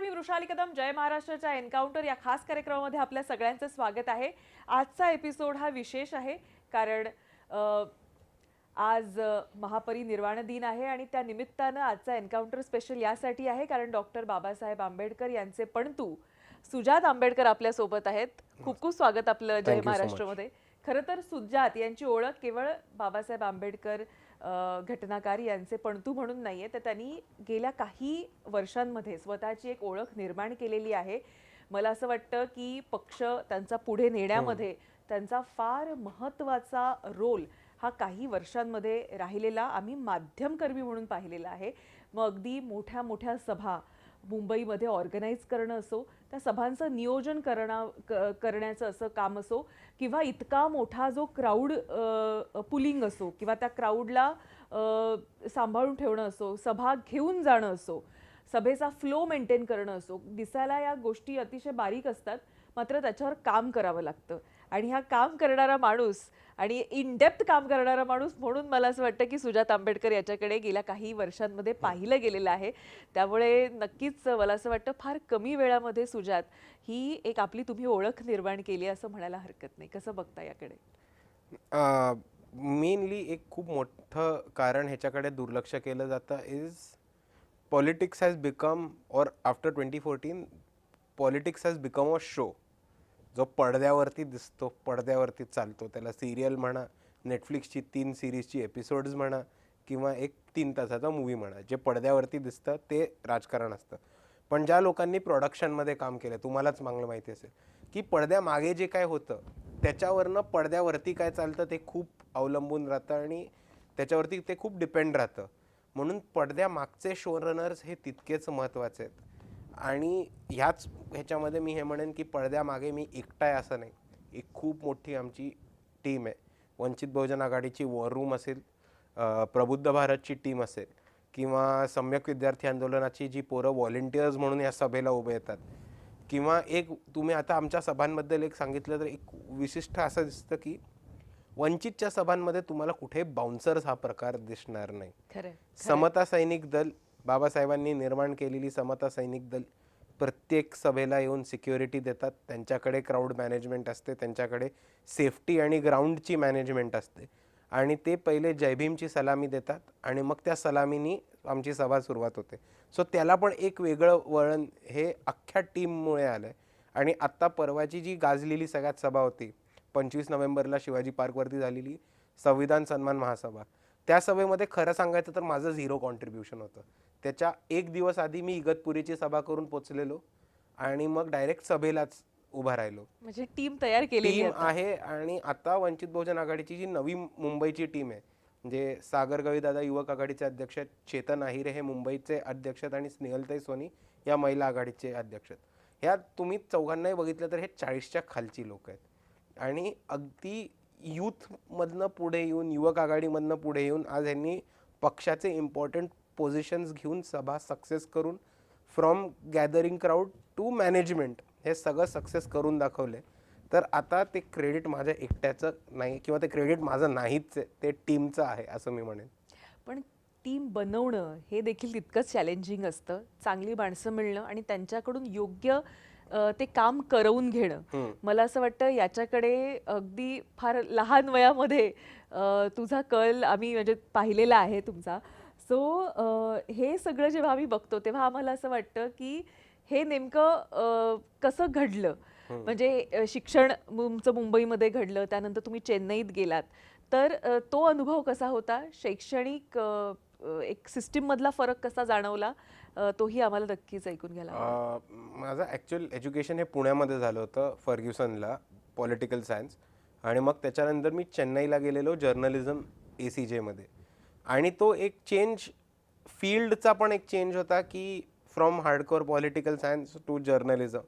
मी वृषाली कदम. जय महाराष्ट्राच्या एन्काउंटर या खास कार्यक्रमामध्ये आपल्या सगळ्यांचं स्वागत आहे. आजचा एपिसोड हा विशेष आहे कारण आज महापरिनिर्वाण दिन आहे आणि त्या निमित्तानं आजचा एन्काउंटर स्पेशल यासाठी आहे कारण डॉक्टर बाबासाहेब आंबेडकर यांचे पणतू सुजात आंबेडकर आपल्या सोबत आहेत. खूप खूप स्वागत आपलं जय महाराष्ट्रमध्ये. खरं तर सुजात यांची ओळख केवळ बाबासाहेब आंबेडकर घटनाकार यांचे पणतू म्हणून नाहीये, तर त्यांनी गेल्या काही वर्षांमध्ये स्वतःची एक ओळख निर्माण केलेली आहे. मला असं वाटतं की पक्ष त्यांचा पुढे नेण्यामध्ये त्यांचा फार महत्त्वाचा रोल हा काही वर्षांमध्ये राहिलेला आम्ही माध्यमकर्मी म्हणून पाहिलेला आहे. मग अगदी मोठ्या मोठ्या सभा मुंबईमध्ये ऑर्गनाईज करणं असो, त्या सभांचं नियोजन करण्याचं असं काम असो, किंवा इतका मोठा जो क्राऊड पुलिंग असो किंवा त्या क्राऊडला सांभाळून ठेवणं असो, सभा घेऊन जाणं असो, सभेचा फ्लो मेंटेन करणं असो, दिसायला या गोष्टी अतिशय बारीक असतात, मात्र त्याच्यावर काम करावं लागतं. आणि हा काम करणारा माणूस आणि इन डेप्थ काम करणारा माणूस म्हणून मला असं वाटतं की सुजात आंबेडकर याच्याकडे गेल्या काही वर्षांमध्ये पाहिलं गेलेलं आहे. त्यामुळे नक्कीच मला असं वाटतं फार कमी वेळामध्ये सुजात ही एक आपली तुम्ही ओळख निर्माण केली असं म्हणायला हरकत नाही. कसं बघता याकडे? मेनली एक खूप मोठं कारण ह्याच्याकडे दुर्लक्ष केलं जातं इज पॉलिटिक्स हॅज बिकम, और after 2014 politics has become a show जो पडद्यावरती दिसतो, पडद्यावरती चालतो. त्याला सिरियल म्हणा, नेटफ्लिक्सची 3 सिरीजची एपिसोड्स म्हणा, किंवा एक 3 तासाचा मूवी म्हणा, जे पडद्यावरती दिसतं ते राजकारण असतं. पण ज्या लोकांनी प्रोडक्शनमध्ये काम केलं, तुम्हालाच चांगलं माहिती असेल की पडद्यामागे जे काय होतं त्याच्यावरनं पडद्यावरती काय चालतं ते खूप अवलंबून राहतं आणि त्याच्यावरती ते खूप डिपेंड राहतं. म्हणून पडद्यामागचे शोरनर्स हे तितकेच महत्त्वाचे आहेत. आणि ह्याच्यामध्ये मी हे म्हणेन की पडद्यामागे मी एकटा आहे असं नाही, एक खूप मोठी आमची टीम आहे. वंचित बहुजन आघाडीची वॉर रूम असेल, प्रबुद्ध भारतची टीम असेल, किंवा सम्यक विद्यार्थी आंदोलनाची जी पोरं व्हॉलेंटियर्स म्हणून या सभेला उभे येतात, किंवा एक तुम्ही आता आमच्या सभांबद्दल एक सांगितलं तर एक विशिष्ट असं दिसतं की वंचितच्या सभांमध्ये तुम्हाला कुठे बाउन्सर्स हा प्रकार दिसणार नाही. समता सैनिक दल, बाबासाहेबांनी निर्माण केलेली समता सैनिक दल प्रत्येक सभेला येऊन सिक्युरिटी देतात. त्यांच्याकडे क्राऊड मॅनेजमेंट असते, त्यांच्याकडे सेफ्टी आणि ग्राउंडची मॅनेजमेंट असते. आणि ते पहिले जयभीमची सलामी देतात आणि मग त्या सलामीनी आमची सभा सुरुवात होते. सो त्याला पण एक वेगळं वळण हे अख्ख्या टीममुळे आलं आहे. आणि आत्ता परवाची जी गाजलेली सगळ्यात सभा होती 25 नोव्हेंबरला शिवाजी पार्कवरती झालेली संविधान सन्मान महासभा, त्या सभेमध्ये खरं सांगायचं तर माझं 0 कॉन्ट्रीब्युशन होतं. त्याच्या एक दिवस आधी मी इगतपुरीची सभा करून पोचलेलो आणि मग डायरेक्ट सभेलाच उभा राहिलो. म्हणजे टीम तयार केलेली आहे. आणि आता वंचित बहुजन आघाडीची जी नवी मुंबईची टीम आहे, म्हणजे सागर गवईदादा युवक आघाडीचे अध्यक्ष आहेत, चेतन आहिरे हे मुंबईचे अध्यक्ष आहेत, आणि स्नेहलताई सोनी या महिला आघाडीचे अध्यक्ष आहेत. ह्या तुम्ही चौघांनाही बघितलं तर हे 40च्या खालची लोक आहेत. आणि अगदी यूथमधनं पुढे येऊन, युवक आघाडीमधनं पुढे येऊन आज यांनी पक्षाचे इम्पॉर्टंट पोझिशन्स घेऊन सभा सक्सेस करून from gathering crowd to management हे सगळं सक्सेस करून दाखवले. तर आता ते क्रेडिट माझ्या एकट्याचं नाही, किंवा ते क्रेडिट माझं नाहीच आहे, ते टीमचं आहे असं मी म्हणेन. पण टीम बनवणं हे देखील तितकंच चॅलेंजिंग असतं. चांगली माणसं मिळणं आणि त्यांच्याकडून योग्य ते काम करवून घेणं, मला असं वाटतं याच्याकडे अगदी फार लहान वयामध्ये तुझा कल आम्ही म्हणजे पाहिलेला आहे तुमचा. सो हे सगळं जेव्हा आम्ही बघतो तेव्हा आम्हाला असं वाटतं की हे नेमकं कसं घडलं. म्हणजे शिक्षण तुमचं मुंबईमध्ये घडलं, त्यानंतर तुम्ही चेन्नईत गेलात, तर तो अनुभव कसा होता? शैक्षणिक एक सिस्टीम मधला फरक कसा जाणवला, तोही आम्हाला नक्कीच ऐकून घ्यायला. माझं ॲक्च्युअल एज्युकेशन हे पुण्यामध्ये झालं होतं, फर्ग्युसनला, पॉलिटिकल सायन्स. आणि मग त्याच्यानंतर मी चेन्नईला गेलेलो जर्नलिझम ACJ मध्ये. आणि तो एक चेंज, फील्डचा पण एक चेंज होता की from hardcore political science to journalism.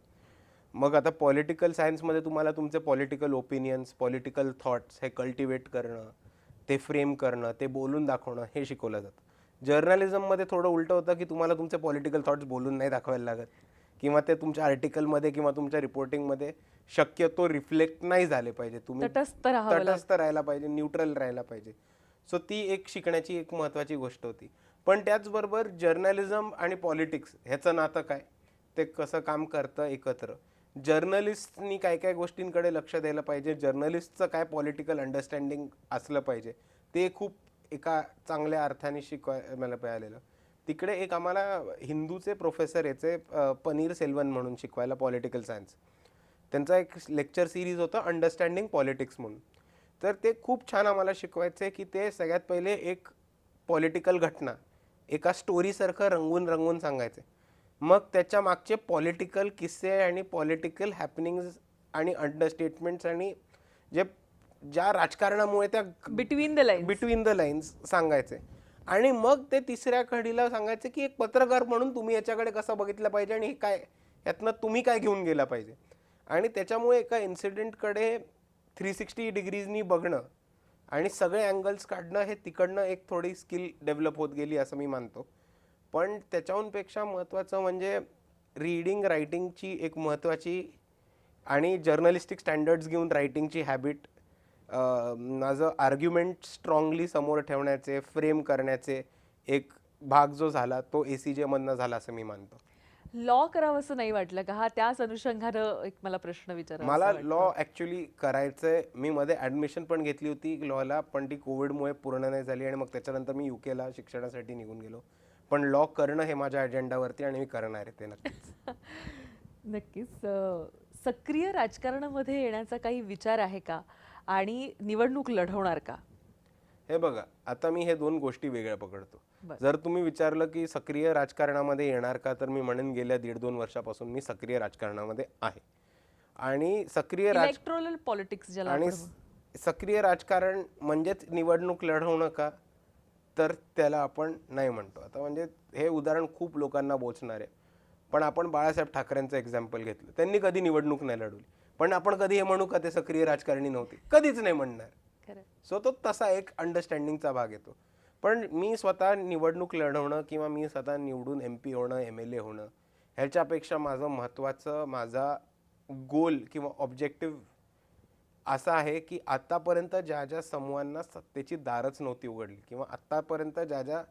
मग आता पॉलिटिकल सायन्समध्ये तुम्हाला तुमचे पॉलिटिकल ओपिनियन्स, पॉलिटिकल थॉट्स हे कल्टिवेट करणं, ते फ्रेम करणं, ते बोलून दाखवणं हे शिकवलं जातं. जर्नलिझममध्ये थोडं उलटं होतं की तुम्हाला तुमचे पॉलिटिकल थॉट्स बोलून नाही दाखवायला लागत, किंवा ते तुमच्या आर्टिकलमध्ये किंवा तुमच्या रिपोर्टिंगमध्ये शक्यतो रिफ्लेक्ट नाही झाले पाहिजे. तुम्ही तटस्थ राहायला पाहिजे, न्यूट्रल राहायला पाहिजे. सो ती एक शिकण्याची एक महत्त्वाची गोष्ट होती. पण त्याचबरोबर जर्नलिझम आणि पॉलिटिक्स ह्याचं नातं काय, ते कसं काम करतं एकत्र. जर्नलिस्टनी काय काय गोष्टींकडे लक्ष द्यायला पाहिजे, जर्नलिस्टचं काय पॉलिटिकल अंडरस्टँडिंग असलं पाहिजे, ते खूप एका चांगल्या अर्थाने मला मिळालेलं. तिकडे एक आम्हाला हिंदूचे प्रोफेसर याचे पनीर सेल्वन म्हणून शिकवायला पॉलिटिकल सायन्स, त्यांचा एक लेक्चर सिरीज होतं अंडरस्टँडिंग पॉलिटिक्स म्हणून. तर ते खूप छान आम्हाला शिकवायचे की ते सगळ्यात पहिले एक पॉलिटिकल घटना एका स्टोरीसारखं रंगवून रंगवून सांगायचे, मग त्याच्या मागचे पॉलिटिकल किस्से आणि पॉलिटिकल हॅपनिंग्स आणि अंडरस्टेटमेंट्स आणि ज्या राजकारणामुळे त्या बिटवीन द लाईन्स सांगायचे. आणि मग ते तिसऱ्या कढीला सांगायचे की एक पत्रकार म्हणून तुम्ही याच्याकडे कसं बघितलं पाहिजे आणि काय यातनं तुम्ही काय घेऊन गेला पाहिजे. आणि त्याच्यामुळे एका इन्सिडेंटकडे 360 डिग्रीजनी बघणं आणि सगळे अँगल्स काढणं हे तिकडनं एक थोडी स्किल डेव्हलप होत गेली असं मी मानतो. पण त्याच्याहूनपेक्षा महत्त्वाचं म्हणजे रीडिंग रायटिंगची एक महत्त्वाची आणि जर्नलिस्टिक स्टँडर्ड्स घेऊन रायटिंगची हॅबिट, माझं आर्ग्युमेंट स्ट्रॉंगली समोर ठेवण्याचे, फ्रेम करण्याचे एक भाग जो झाला तो ACJ मधनं झाला असं मी मानतो. लॉ करावं असं नाही वाटलं का? हा त्याच अनुषंगानं एक मला प्रश्न विचारायचा मला लॉ ऍक्च्युली करायचंय. मी मध्ये ऍडमिशन पण घेतली होती लॉला, पण ती कोविडमुळे पूर्ण नाही झाली आणि मग त्याच्यानंतर मी UK ला शिक्षणासाठी निघून गेलो. पण लॉ करणं हे माझ्या अजेंडावरती आणि मी करणार आहे ते नक्कीच. नक्कीच. सक्रिय राजकारणामध्ये येण्याचा काही विचार आहे का आणि निवडणूक लढवणार का? हे बघा, आता मी हे दोन गोष्टी वेगळ्या पकडतो. जर तुम्ही विचारलं की सक्रिय राजकारणामध्ये येणार का, तर मी म्हणेन गेल्या 1.5-2 वर्षापासून मी सक्रिय राजकारणामध्ये आहे. आणि इलेक्टोरल पॉलिटिक्स ज्याला आणि सक्रिय राजकारण म्हणजेच निवडणूक लढवणं का, तर त्याला आपण नाही म्हणतो. आता म्हणजे हे उदाहरण खूप लोकांना बोचणार आहे, पण आपण बाळासाहेब ठाकरेंचं एक्झाम्पल घेतलं. त्यांनी कधी निवडणूक नाही लढवली, पण आपण कधी हे म्हणू का ते सक्रिय राजकारणी नव्हते? कधीच नाही म्हणणार. सो तो तसा एक अंडरस्टँडिंगचा भाग येतो. पण मी स्वतः निवडणूक लढवणं किंवा मी स्वतः निवडून MP होणं, MLA होणं ह्याच्यापेक्षा माझं महत्त्वाचं, माझा गोल किंवा ऑब्जेक्टिव्ह असा आहे की आतापर्यंत ज्या ज्या समूहांना सत्तेची दारच नव्हती उघडली किंवा आतापर्यंत ज्या ज्या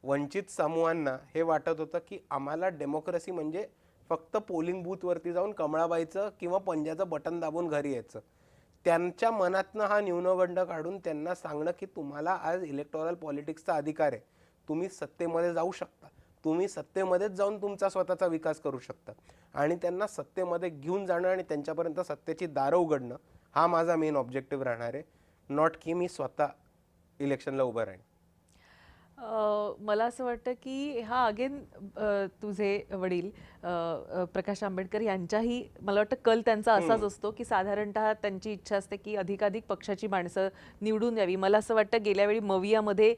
वंचित समूहांना हे वाटत होतं की आम्हाला डेमोक्रेसी म्हणजे फक्त पोलिंग बूथवरती जाऊन कमळाबाईचं किंवा पंजाचं बटन दाबून घरी यायचं, त्यांच्या मनातनं हा न्यूनगंड काढून त्यांना सांगणं की तुम्हाला आज इलेक्टोरल पॉलिटिक्सचा अधिकार आहे, तुम्ही सत्तेमध्ये जाऊ शकता, तुम्ही सत्तेमध्येच जाऊन तुमचा स्वतःचा विकास करू शकता. आणि त्यांना सत्तेमध्ये घेऊन जाणं आणि त्यांच्यापर्यंत सत्तेची दारं उघडणं हा माझा मेन ऑब्जेक्टिव्ह राहणार आहे. नॉट की मी स्वतः इलेक्शनला उभं राहीन. मला असं वाटतं की हा अगेन तुझे वडील प्रकाश आंबेडकर यांच्याही मला वाटतं कल त्यांचा असाच असतो की साधारणतः त्यांची इच्छा असते की अधिकाधिक पक्षाची माणसं निवडून यावी. मला असं वाटतं गेल्या वेळी मवियामध्ये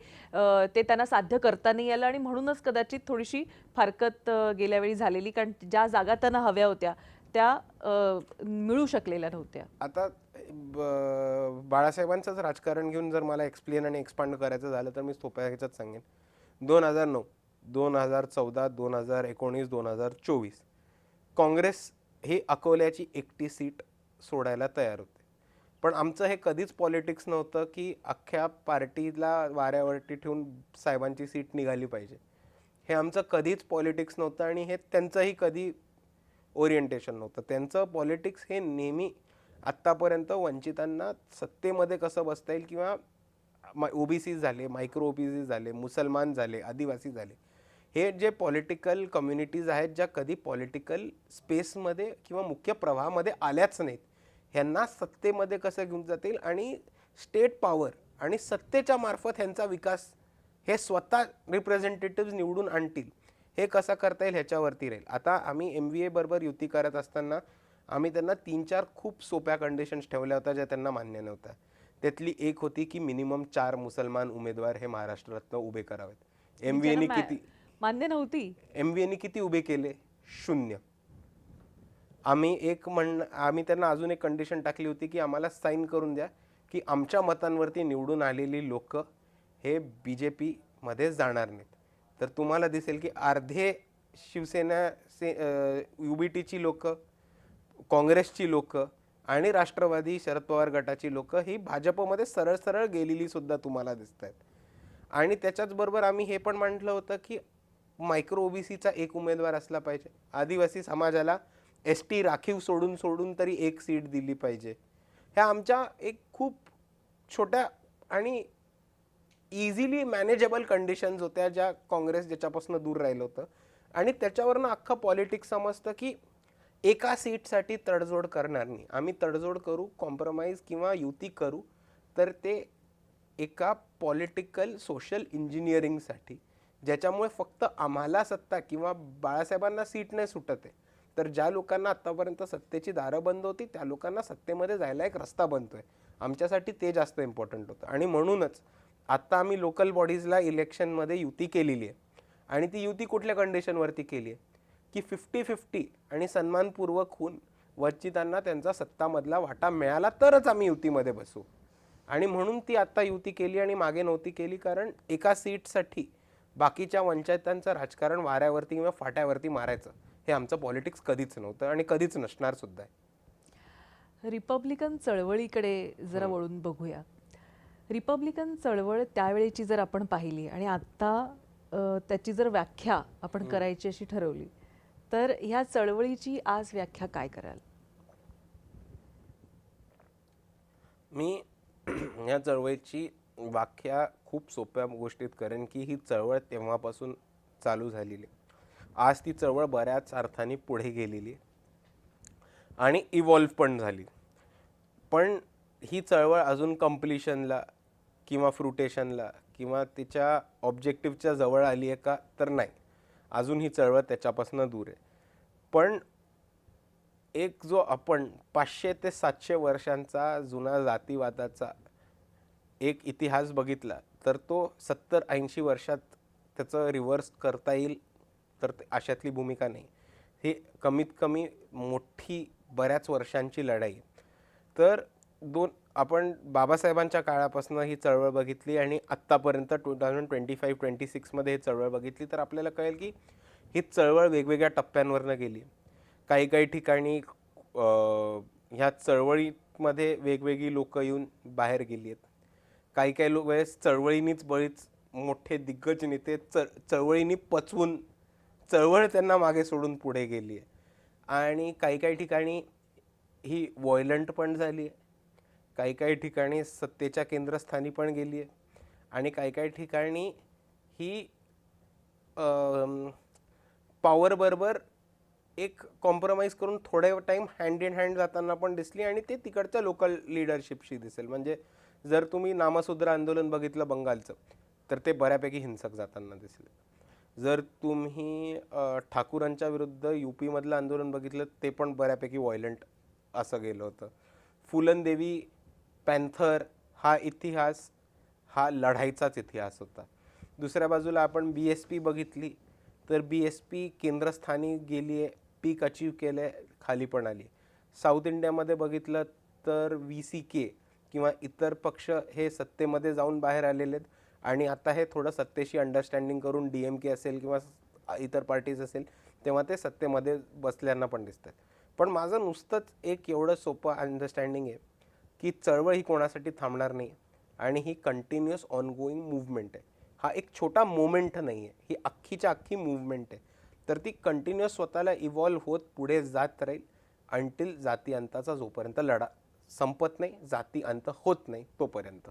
ते त्यांना साध्य करता नाही आलं आणि म्हणूनच कदाचित थोडीशी फारकत गेल्या वेळी झालेली, कारण ज्या जागा त्यांना हव्या होत्या त्या मिळू शकलेल्या नव्हत्या. आता बाळासाहेबांचंच राजकारण घेऊन जर मला एक्सप्लेन आणि एक्सपांड करायचं झालं तर मी सोप्या ह्याच्यात सांगेन. 2009, 2014, 2019, 2024 काँग्रेस ही अकोल्याची एकटी सीट सोडायला तयार होते. पण आमचं हे कधीच पॉलिटिक्स नव्हतं की अख्ख्या पार्टीला वाऱ्यावरती ठेवून साहेबांची सीट निघाली पाहिजे. हे आमचं कधीच पॉलिटिक्स नव्हतं आणि हे त्यांचंही कधी ओरिएंटेशन नव्हतं. त्यांचं पॉलिटिक्स हे नेहमी आत्तापर्यंत वंचितांना सत्तेमध्ये कसं बसता येईल किंवा OBC झाले, मायक्रो OBC झाले, मुसलमान झाले, आदिवासी झाले, हे जे पॉलिटिकल कम्युनिटीज आहेत ज्या कधी पॉलिटिकल स्पेसमध्ये किंवा मुख्य प्रवाहामध्ये आल्याच नाहीत, ह्यांना सत्तेमध्ये कसं घेऊन जातील आणि स्टेट पॉवर आणि सत्तेच्या मार्फत ह्यांचा विकास हे स्वतः रिप्रेझेंटेटिव्ह निवडून आणतील, हे कसं करता येईल ह्याच्यावरती राहील. आता आम्ही MVA बरोबर युती करत असताना आम्ही त्यांना 3-4 खूप सोप्या कंडिशन्स ठेवल्या होत्या ज्या त्यांना मान्य नव्हत्या. त्यातली एक होती की मिनिमम 4 मुसलमान उमेदवार हे महाराष्ट्रातनं उभे करावेत. MVAने किती मान्य नव्हती. MVAने किती उभे केले? 0. आम्ही त्यांना अजून एक कंडिशन टाकली होती की आम्हाला साईन करून द्या की आमच्या मतांवरती निवडून आलेली लोक हे BJP मध्ये जाणार नाहीत. तर तुम्हाला दिसेल की अर्धे शिवसेना UBTची लोक, काँग्रेसची लोक आणि राष्ट्रवादी शरद पवार गटाची लोक ही भाजपमध्ये सरळ सरळ गेलेली सुद्धा तुम्हाला दिसत आहेत. आणि त्याच्याच बरोबर आम्ही हे पण म्हटलं होतं की मायक्रो ओबीसीचा एक उमेदवार असला पाहिजे, आदिवासी समाजाला ST राखीव सोडून सोडून तरी एक सीट दिली पाहिजे. ह्या आमच्या एक खूप छोट्या आणि इझिली मॅनेजेबल कंडिशन्स होत्या, ज्या काँग्रेस ज्याच्यापासून दूर राहिलं होतं. आणि त्याच्यावरनं अख्खं पॉलिटिक्स समजतं की एका सीटसाठी तडजोड करणार नाही, आम्ही तडजोड करू, कॉम्प्रोमाइज किंवा युती करू, तर ते एका पॉलिटिकल सोशल इंजिनिअरिंगसाठी, ज्याच्यामुळे फक्त आम्हाला सत्ता किंवा बाळासाहेबांना सीट नाही सुटत आहे, तर ज्या लोकांना आत्तापर्यंत सत्तेची दारं बंद होती त्या लोकांना सत्तेमध्ये जायला एक रस्ता बनतोय. आमच्यासाठी ते जास्त इम्पॉर्टंट होतं. आणि म्हणूनच आत्ता आम्ही लोकल बॉडीजला इलेक्शनमध्ये युती केलेली आहे. आणि ती युती कुठल्या कंडिशनवरती केली आहे की 50-50 आणि सन्मानपूर्वक होऊन वंचितांना त्यांचा सत्तामधला वाटा मिळाला तरच आम्ही युतीमध्ये बसू. आणि म्हणून ती आत्ता युती केली आणि मागे नव्हती केली, कारण एका सीटसाठी बाकीच्या वंचितांचं राजकारण वाऱ्यावरती किंवा फाट्यावरती मारायचं हे आमचं पॉलिटिक्स कधीच नव्हतं आणि कधीच नसणार सुद्धा आहे. रिपब्लिकन चळवळीकडे जरा वळून बघूया. रिपब्लिकन चळवळ त्यावेळेची जर आपण पाहिली आणि आत्ता त्याची जर व्याख्या आपण करायची अशी ठरवली, तर ह्या चळवळीची आज व्याख्या काय कराल? मी या चळवळीची व्याख्या खूप सोप्या गोष्टीत करेन की ही चळवळ तेव्हापासून चालू झालेली आहे. आज ती चळवळ बऱ्याच अर्थाने पुढे गेलेली आणि इव्हॉल्व पण झाली. पण ही चळवळ अजून कंप्लिशनला किंवा फ्रुटेशनला किंवा तिच्या ऑब्जेक्टिव्हच्या जवळ आली आहे का, तर नाही, अजून ही चळवळ त्याच्यापासून दूर आहे. पण एक जो आपण 500 ते 700 वर्षांचा जुना जातीवादाचा एक इतिहास बघितला, तर तो 70-80 वर्षात त्याचं रिव्हर्स करता येईल, तर अशातली भूमिका नाही. ही कमीत कमी मोठी बऱ्याच वर्षांची लढाई. तर आपण बाबासाहेबांच्या काळापासून ही चळवळ बघितली आणि आत्तापर्यंत 2025-26 मध्ये ही चळवळ बघितली, तर आपल्याला कळेल की ही चळवळ वेगवेगळ्या टप्प्यांवरनं गेली. काही काही ठिकाणी ह्या चळवळीमध्ये वेगवेगळी लोक येऊन बाहेर गेली आहेत. काही काही वेळेस चळवळीनीच बरीच मोठे दिग्गज नेते चळवळीनी पचवून चळवळ त्यांना मागे सोडून पुढे गेली आहे. आणि काही काही ठिकाणी ही व्हायलंट पण झाली आहे, काही काही ठिकाणी सत्तेच्या केंद्रस्थानी पण गेली आहे, आणि काही काही ठिकाणी ही पॉवरबरोबर एक कॉम्प्रोमाइज करून थोड्या टाईम हँड इन हँड जाताना पण दिसली. आणि ते तिकडच्या लोकल लिडरशिपशी दिसेल. म्हणजे जर तुम्ही नामशूद्र आंदोलन बघितलं बंगालचं, तर ते बऱ्यापैकी हिंसक जाताना दिसले. जर तुम्ही ठाकूरांच्या विरुद्ध UP मधलं आंदोलन बघितलं, ते पण बऱ्यापैकी व्हायलंट असं गेलं होतं. फुलनदेवी पॅन्थर हा इतिहास हा लढाईचाच इतिहास होता. दुसऱ्या बाजूला आपण BSP बघितली, तर BSP केंद्रस्थानी गेली आहे, पीक अचीव केलं आहे, खाली पण आली. साऊथ इंडियामध्ये बघितलं तर VCK किंवा इतर पक्ष हे सत्तेमध्ये जाऊन बाहेर आलेले आहेत, आणि आता हे थोडं सत्तेशी अंडरस्टँडिंग करून DMK असेल किंवा इतर पार्टीज असेल तेव्हा ते सत्तेमध्ये बसल्यांना पण दिसतात. पण माझं नुसतंच एक एवढं सोपं अंडरस्टँडिंग आहे की चळवळ ही कोणासाठी थांबणार नाही आणि ही कंटिन्युअस ऑनगोईंग मूव्हमेंट आहे. हा एक छोटा मोमेंट नाही आहे, ही अख्खीच्या अख्खी मूव्हमेंट आहे. तर ती कंटिन्युअस स्वतःला इव्हॉल्व होत पुढे जात राहील अंटिल जाती अंताचा जोपर्यंत लढा संपत नाही, जाती अंत होत नाही तोपर्यंत.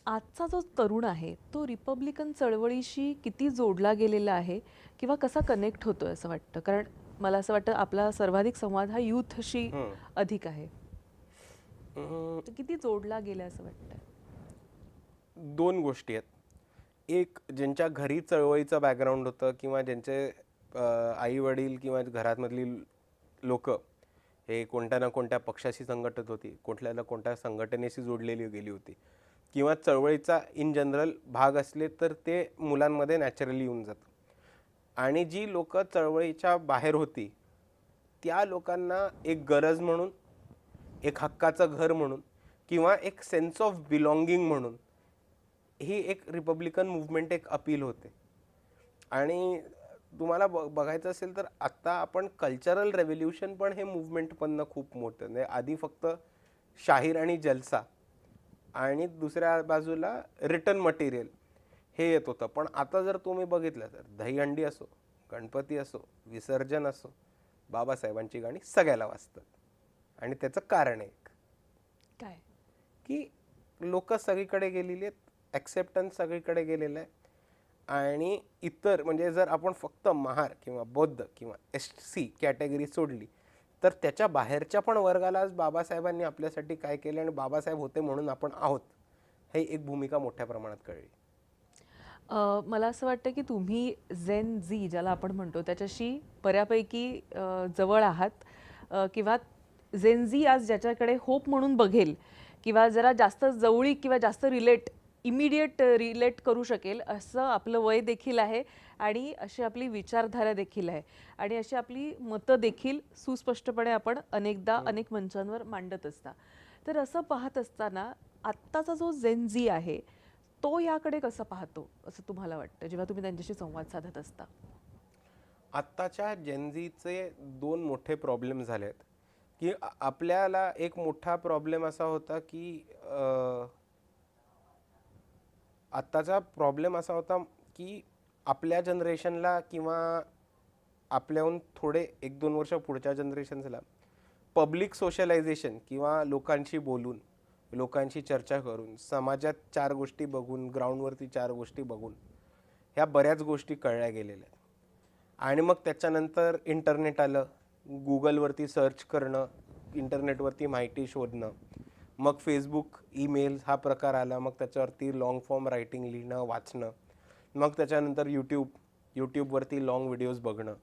आजचा जो तरुण आहे तो रिपब्लिकन चळवळीशी किती जोडला गेलेला आहे किंवा कसा कनेक्ट होतोय असं वाटतं? कारण मला असं वाटतं आपला सर्वाधिक संवाद हा यूथशी अधिक आहे. तर किती जोडला गेला असं वाटतं? दोन गोष्टी आहेत. एक, ज्यांच्या घरी चळवळीचं बॅकग्राऊंड होतं किंवा ज्यांचे आई वडील किंवा घरामधली लोक हे कोणत्या ना कोणत्या पक्षाशी संघटित होती, कुठल्या ना कोणत्या संघटनेशी जोडलेली गेली होती, किंवा चळवळीचा इन जनरल भाग असले, तर ते मुलांमध्ये नॅचरली येऊन जातं. आणि जी लोक चळवळीच्या बाहेर होती त्या लोकांना एक गरज म्हणून, एक हक्काचं घर म्हणून किंवा एक सेन्स ऑफ बिलॉंगिंग म्हणून ही एक रिपब्लिकन मूव्हमेंट एक अपील होते. आणि तुम्हाला बघायचं असेल तर आत्ता आपण कल्चरल रेव्होल्युशन पण हे मूव्हमेंट पण खूप मोठं, म्हणजे आधी फक्त शाहीर आणि जलसा आणि दुसऱ्या बाजूला रिटर्न मटेरियल हे येत होतं. पण आता जर तुम्ही बघितलं तर दहीहंडी असो, गणपती असो, विसर्जन असो, बाबासाहेबांची गाणी सगळ्याला वाजतात. आणि त्याचं कारण आहे एक, काय? की लोक सगळीकडे गेलेली आहेत, ॲक्सेप्टन्स सगळीकडे गेलेलं आहे. आणि इतर म्हणजे जर आपण फक्त महार किंवा बौद्ध किंवा SC कॅटेगरी सोडली तर त्याच्या बाहेरच्या पण वर्गाला आज बाबासाहेबांनी आपल्यासाठी काय केलं आणि बाबासाहेब होते म्हणून आपण आहोत हे एक भूमिका मोठ्या प्रमाणात कळली. मला असं वाटतं की तुम्ही झेन झी ज्याला आपण म्हणतो त्याच्याशी बऱ्यापैकी जवळ आहात, किंवा झेन झी आज ज्याच्याकडे होप म्हणून बघेल किंवा जरा जास्त जवळीक किंवा जास्त इमिडिएट रिलेट करू शकेल असं आपलं वय देखील आहे आणि अशी आपली विचारधारा देखील आहे आणि अशी आपली मतं देखील सुस्पष्टपणे आपण अनेकदा अनेक मंचांवर मांडत असता. तर असं पाहत असताना आत्ताचा जो झेन झी आहे तो याकडे कसं पाहतो असं तुम्हाला वाटतं जेव्हा तुम्ही त्यांच्याशी संवाद साधत असता? आत्ताच्या जेनझीचे दोन मोठे प्रॉब्लेम झालेत, की आपल्याला एक मोठा प्रॉब्लेम असा होता की आत्ताचा प्रॉब्लेम असा होता की आपल्या जनरेशनला किंवा आपल्याहून थोडे 1-2 वर्ष पुढच्या जनरेशन्सला पब्लिक सोशलायझेशन किंवा लोकांशी बोलून, लोकांशी चर्चा करून, समाजात 4 गोष्टी बघून, ग्राउंडवरती 4 गोष्टी बघून ह्या बऱ्याच गोष्टी कळल्या गेलेल्या आहेत. आणि मग त्याच्यानंतर इंटरनेट आलं, गुगलवरती सर्च करणं, इंटरनेटवरती माहिती शोधणं, मग फेसबुक, ईमेल्स हा प्रकार आला, मग त्याच्यावरती लाँग फॉर्म रायटिंग लिहिणं, वाचणं, मग त्याच्यानंतर यूट्यूबवरती लाँग व्हिडिओज बघणं,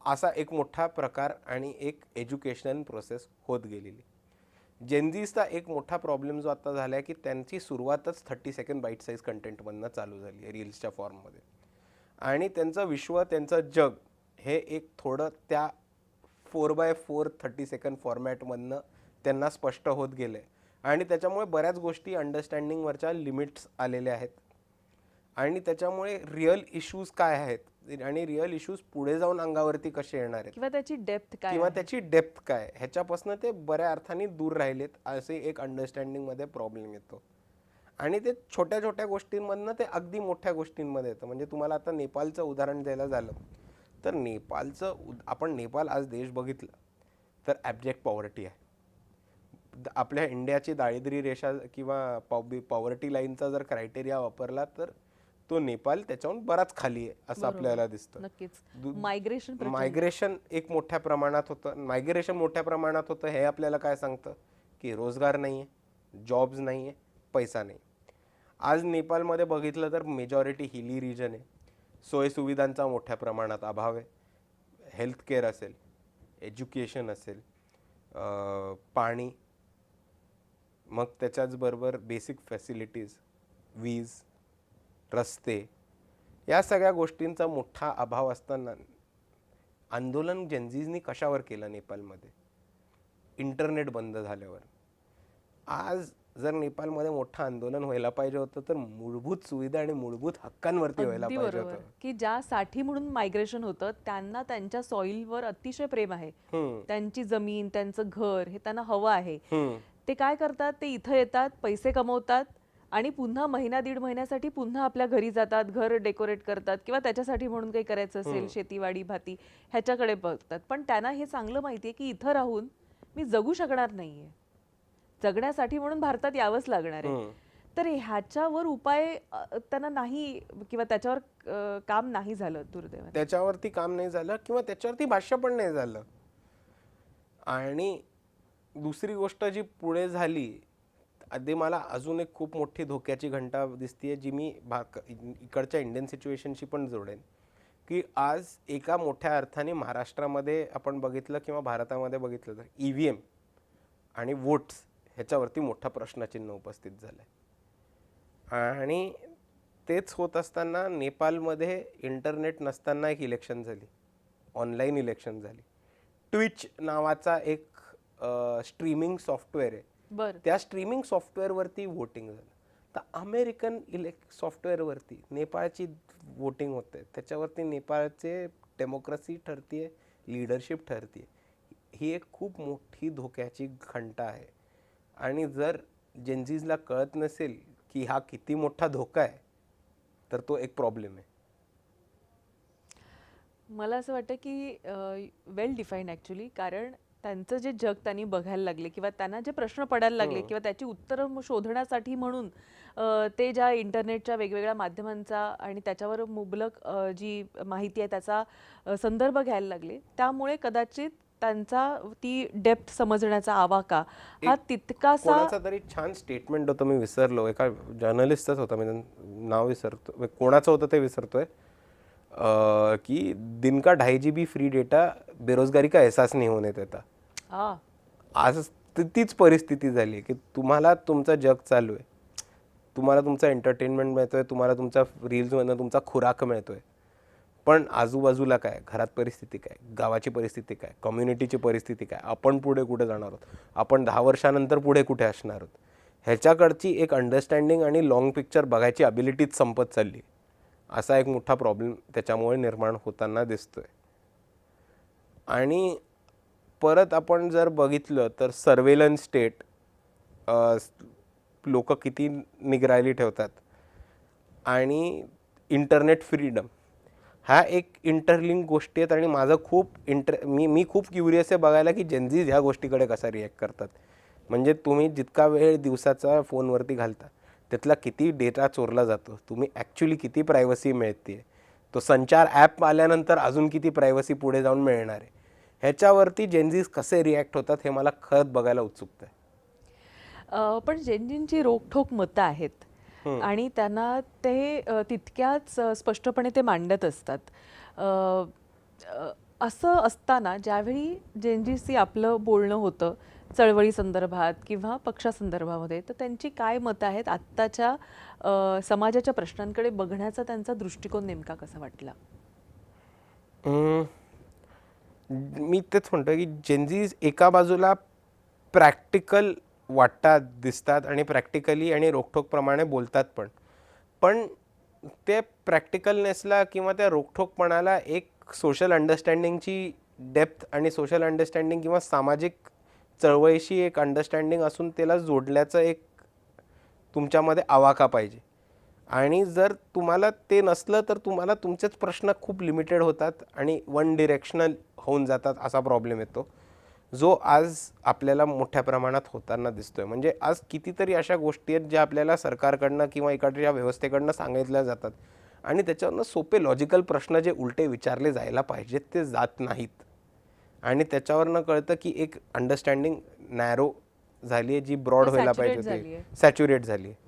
असा एक मोठा प्रकार आणि एक एज्युकेशन प्रोसेस होत गेलेली. जेनझीचा एक मोठा प्रॉब्लेम जो आता झाला आहे की त्यांची सुरुवातच 30 सेकंड बाईट साईज कंटेंटमधनं चालू झाली आहे रील्सच्या फॉर्ममध्ये. आणि त्यांचं विश्व, त्यांचं जग हे एक थोडं त्या 4x4 30 सेकंड फॉर्मॅटमधनं त्यांना स्पष्ट होत गेलं आहे. आणि त्याच्यामुळे बऱ्याच गोष्टी अंडरस्टँडिंगवरच्या लिमिट्स आलेल्या आहेत. आणि त्याच्यामुळे रिअल इश्यूज काय आहेत आणि रिअल इश्यूज पुढे जाऊन अंगावरती कसे येणार आहेत किंवा त्याची डेप्थ काय किंवा आहे? त्याची डेप्थ काय ह्याच्यापासून ते बऱ्या अर्थाने दूर राहिलेत, असे एक अंडरस्टँडिंगमध्ये प्रॉब्लेम येतो. आणि ते छोट्या छोट्या गोष्टींमधनं ते अगदी मोठ्या गोष्टींमध्ये येतं. म्हणजे तुम्हाला आता नेपाळचं उदाहरण द्यायला झालं तर आपण नेपाळ आज देश बघितलं तर ॲब्जेक्ट पॉवर्टी आहे. आपल्या इंडियाची दारिद्र्य रेषा किंवा पॉवर्टी लाईनचा जर क्रायटेरिया वापरला तर तो नेपाळ त्याच्याहून बराच खाली आहे असं आपल्याला दिसतं. नक्कीच. मायग्रेशन मायग्रेशन एक मोठ्या प्रमाणात होतं. मायग्रेशन मोठ्या प्रमाणात होतं हे आपल्याला काय सांगतं की रोजगार नाही आहे, जॉब्स नाही आहे, पैसा नाही. आज नेपाळमध्ये बघितलं तर मेजॉरिटी हिली रिजन आहे. सोयीसुविधांचा मोठ्या प्रमाणात अभाव आहे. हेल्थकेअर असेल, एज्युकेशन असेल, पाणी, मग त्याच्याचबरोबर बेसिक फॅसिलिटीज, वीज, रस्ते, या सगळ्या गोष्टींचा मोठा अभाव असताना आंदोलन जेनझीजनी कशावर केलं नेपाळमध्ये? इंटरनेट बंद झाल्यावर. आज जर नेपाळमध्ये मोठं आंदोलन व्हायला पाहिजे होतं तर मूलभूत सुविधा आणि मूलभूत हक्कांवरती व्हायला अगदी पाहिजे बरोबर होतं. की ज्यासाठी म्हणून मायग्रेशन होतं त्यांना त्यांच्या सॉइलवर अतिशय प्रेम आहे. त्यांची जमीन, त्यांचं घर हे त्यांना हवं आहे. ते काय करतात? ते इथं येतात, पैसे कमवतात आणि पुन्हा महिना दीड महिन्यासाठी पुन्हा आपल्या घरी जातात, घर डेकोरेट करतात किंवा त्याच्यासाठी म्हणून काही करायचं असेल, शेतीवाडी भाती ह्याच्याकडे बघतात. पण त्यांना हे चांगलं माहितीये की इथं राहून मी जगू शकणार नाहीये, जगण्यासाठी म्हणून भारतात यावंच लागणार आहे. तर ह्याच्यावर उपाय त्यांना नाही किंवा त्याच्यावर काम नाही झालं दुर्दैवाने. त्याच्यावरती काम नाही झालं किंवा त्याच्यावरती भाष्य पण नाही झालं. आणि दुसरी गोष्ट जी पुढे झाली, आधी मला अजून एक खूप मोठी धोक्याची घंटा दिसतीये जी मी इकडच्या इंडियन सिच्युएशनशी पण जोडेन, की आज एका मोठ्या अर्थाने महाराष्ट्रामध्ये आपण बघितलं किंवा भारतामध्ये बघितलं तर EVM आणि वोट्स ह्याच्यावरती मोठा प्रश्नचिन्ह उपस्थित झालंय. आणि तेच होत असताना नेपाळमध्ये इंटरनेट नसताना एक इलेक्शन झाली, ऑनलाईन इलेक्शन झाली. ट्विच नावाचा एक स्ट्रीमिंग सॉफ्टवेअर आहे, त्या स्ट्रीमिंग सॉफ्टवेअरवरती वोटिंग झालं. तर अमेरिकन सॉफ्टवेअरवरती नेपाळची वोटिंग होते, त्याच्यावरती नेपाळचे डेमोक्रेसी ठरतीये, लीडरशिप ठरतीये. ही एक खूप मोठी धोक्याची घंटा आहे. आणि जर जेनझीजला कळत नसेल की हा किती मोठा धोका आहे तर तो एक प्रॉब्लेम आहे. मला असं वाटतं की वेल डिफाईन ॲक्च्युली, कारण त्यांचं जे जग त्यांनी बघायला लागले किंवा त्यांना जे प्रश्न पडायला लागले किंवा त्याची उत्तरं शोधण्यासाठी म्हणून ते ज्या इंटरनेटच्या वेगवेगळ्या माध्यमांचा आणि त्याच्यावर मुबलक जी माहिती आहे त्याचा संदर्भ घ्यायला लागले, त्यामुळे कदाचित त्यांचा ती डेप्थ समजण्याचा आवाका हा तितकासा. कोणाचा तरी छान स्टेटमेंट होतं, मी विसरलो, एका जर्नलिस्टच होता, मी नाव विसरतो, कोणाचं होतं ते विसरतोय, कि दिन का 2.5 GB फ्री डेटा बेरोजगारी का एहसास नहीं होने देता. आज तीच परिस्थिती झाली की तुम्हाला तुमचं जग चालू आहे, तुम्हाला तुमचं एंटरटेनमेंट मिळतोय, तुम्हाला तुमच्या रील्समधनं तुमचा खुराक मिळतोय, पण आजूबाजूला काय, घरात परिस्थिती काय, गावाची परिस्थिती काय, कम्युनिटीची परिस्थिती काय, आपण पुढे कुठे जाणार आहोत, आपण 10 वर्षानंतर पुढे कुठे असणार आहोत, ह्याच्याकडची एक अंडरस्टँडिंग आणि लॉंग पिक्चर बघायची ॲबिलिटीच संपत चालली. असा एक मोठा प्रॉब्लेम त्याच्यामुळे निर्माण होताना दिसतोय. आणि परत आपण जर बघितलं तर सर्वेलन्स स्टेट, लोक किती निगराणी ठेवतात, आणि इंटरनेट फ्रीडम, ह्या एक इंटरलिंक गोष्टी आहेत. आणि माझं खूप मी खूप क्युरियस आहे बघायला की जेनझीज ह्या गोष्टीकडे कसा रिॲक्ट करतात. म्हणजे तुम्ही जितका वेळ दिवसाचा फोनवरती घालता त्यातला किती डेटा चोरला जातो, तुम्ही ॲक्च्युली किती प्रायव्हसी मिळते, तो संचार ॲप आल्यानंतर अजून किती प्रायव्हसी पुढे जाऊन मिळणार आहे, ह्याच्यावरती जेनझीज कसे रिॲक्ट होतात हे मला खरंच बघायला उत्सुकता आहे. पण जेनजींची रोखठोक मतं आहेत आणि त्यांना ते तितक्याच स्पष्टपणे ते मांडत असतात. असं असताना ज्यावेळी जेनजीशी आपलं बोलणं होतं चळवळी संदर्भात किंवा पक्षासंदर्भामध्ये, तर त्यांची काय मतं आहेत, आत्ताच्या समाजाच्या प्रश्नांकडे बघण्याचा त्यांचा दृष्टिकोन नेमका कसा वाटला? मी तेच म्हणतो की जेनझीज एका बाजूला प्रॅक्टिकल वाटतात, दिसतात आणि प्रॅक्टिकली आणि रोखठोकप्रमाणे बोलतात, पण ते प्रॅक्टिकलनेसला किंवा त्या रोखठोकपणाला एक सोशल अंडरस्टँडिंगची डेप्थ आणि सोशल अंडरस्टँडिंग किंवा सामाजिक चळवळीशी एक अंडरस्टँडिंग असून त्याला जोडल्याचं एक तुमच्यामध्ये आवाका पाहिजे. आणि जर तुम्हाला ते नसलं तर तुम्हाला तुमचेच प्रश्न खूप लिमिटेड होतात आणि वन डिरेक्शनल होऊन जातात, असा प्रॉब्लेम येतो जो आज आपल्याला मोठ्या प्रमाणात होताना दिसतोय. म्हणजे आज कितीतरी अशा गोष्टी आहेत ज्या आपल्याला सरकारकडनं किंवा इकडच्या व्यवस्थेकडनं सांगितल्या जातात आणि त्याच्यावरनं सोपे लॉजिकल प्रश्न जे उलटे विचारले जायला पाहिजेत ते जात नाहीत. आणि त्याच्यावरनं कळतं की एक अंडरस्टँडिंग नॅरो झाली आहे, जी ब्रॉड व्हायला पाहिजे होती, सॅच्युरेट झाली आहे.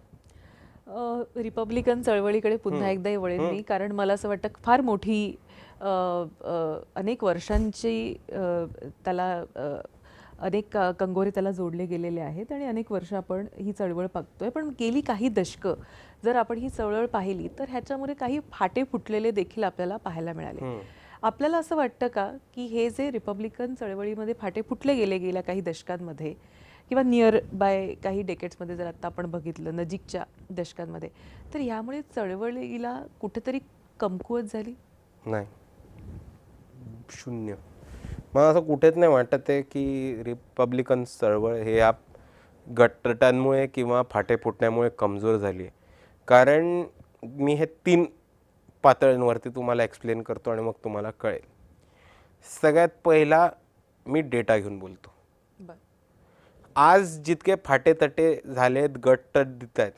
रिपब्लिकन चळवळीकडे पुन्हा एकदाही वळेन मी, कारण मला असं वाटतं फार मोठी अनेक वर्षांची त्याला अनेक कंगोरे त्याला जोडले गेलेले आहेत आणि अनेक वर्ष आपण ही चळवळ बघतोय. पण गेली काही दशकं जर आपण ही चळवळ पाहिली तर ह्याच्यामध्ये काही फाटे फुटलेले देखील आपल्याला पाहायला मिळाले. आपल्याला असं वाटतं का की हे जे रिपब्लिकन चळवळीमध्ये फाटे फुटले गेले गेल्या काही दशकांमध्ये किंवा नियर बाय काही डेकेड्समध्ये जर आता आपण बघितलं नजीकच्या दशकांमध्ये, तर ह्यामुळे चळवळीला कुठेतरी कमकुवत झाली? नाही, शून्य. मला असं कुठेच नाही वाटत आहे की रिपब्लिकन चळवळ हे या गटटांमुळे किंवा फाटे फुटण्यामुळे कमजोर झाली आहे. कारण मी हे 3 पातळ्यांवरती तुम्हाला एक्सप्लेन करतो आणि मग तुम्हाला कळेल. सगळ्यात पहिला मी डेटा घेऊन बोलतो. आज जितके फाटे तटे झालेत, गट तट देत आहेत,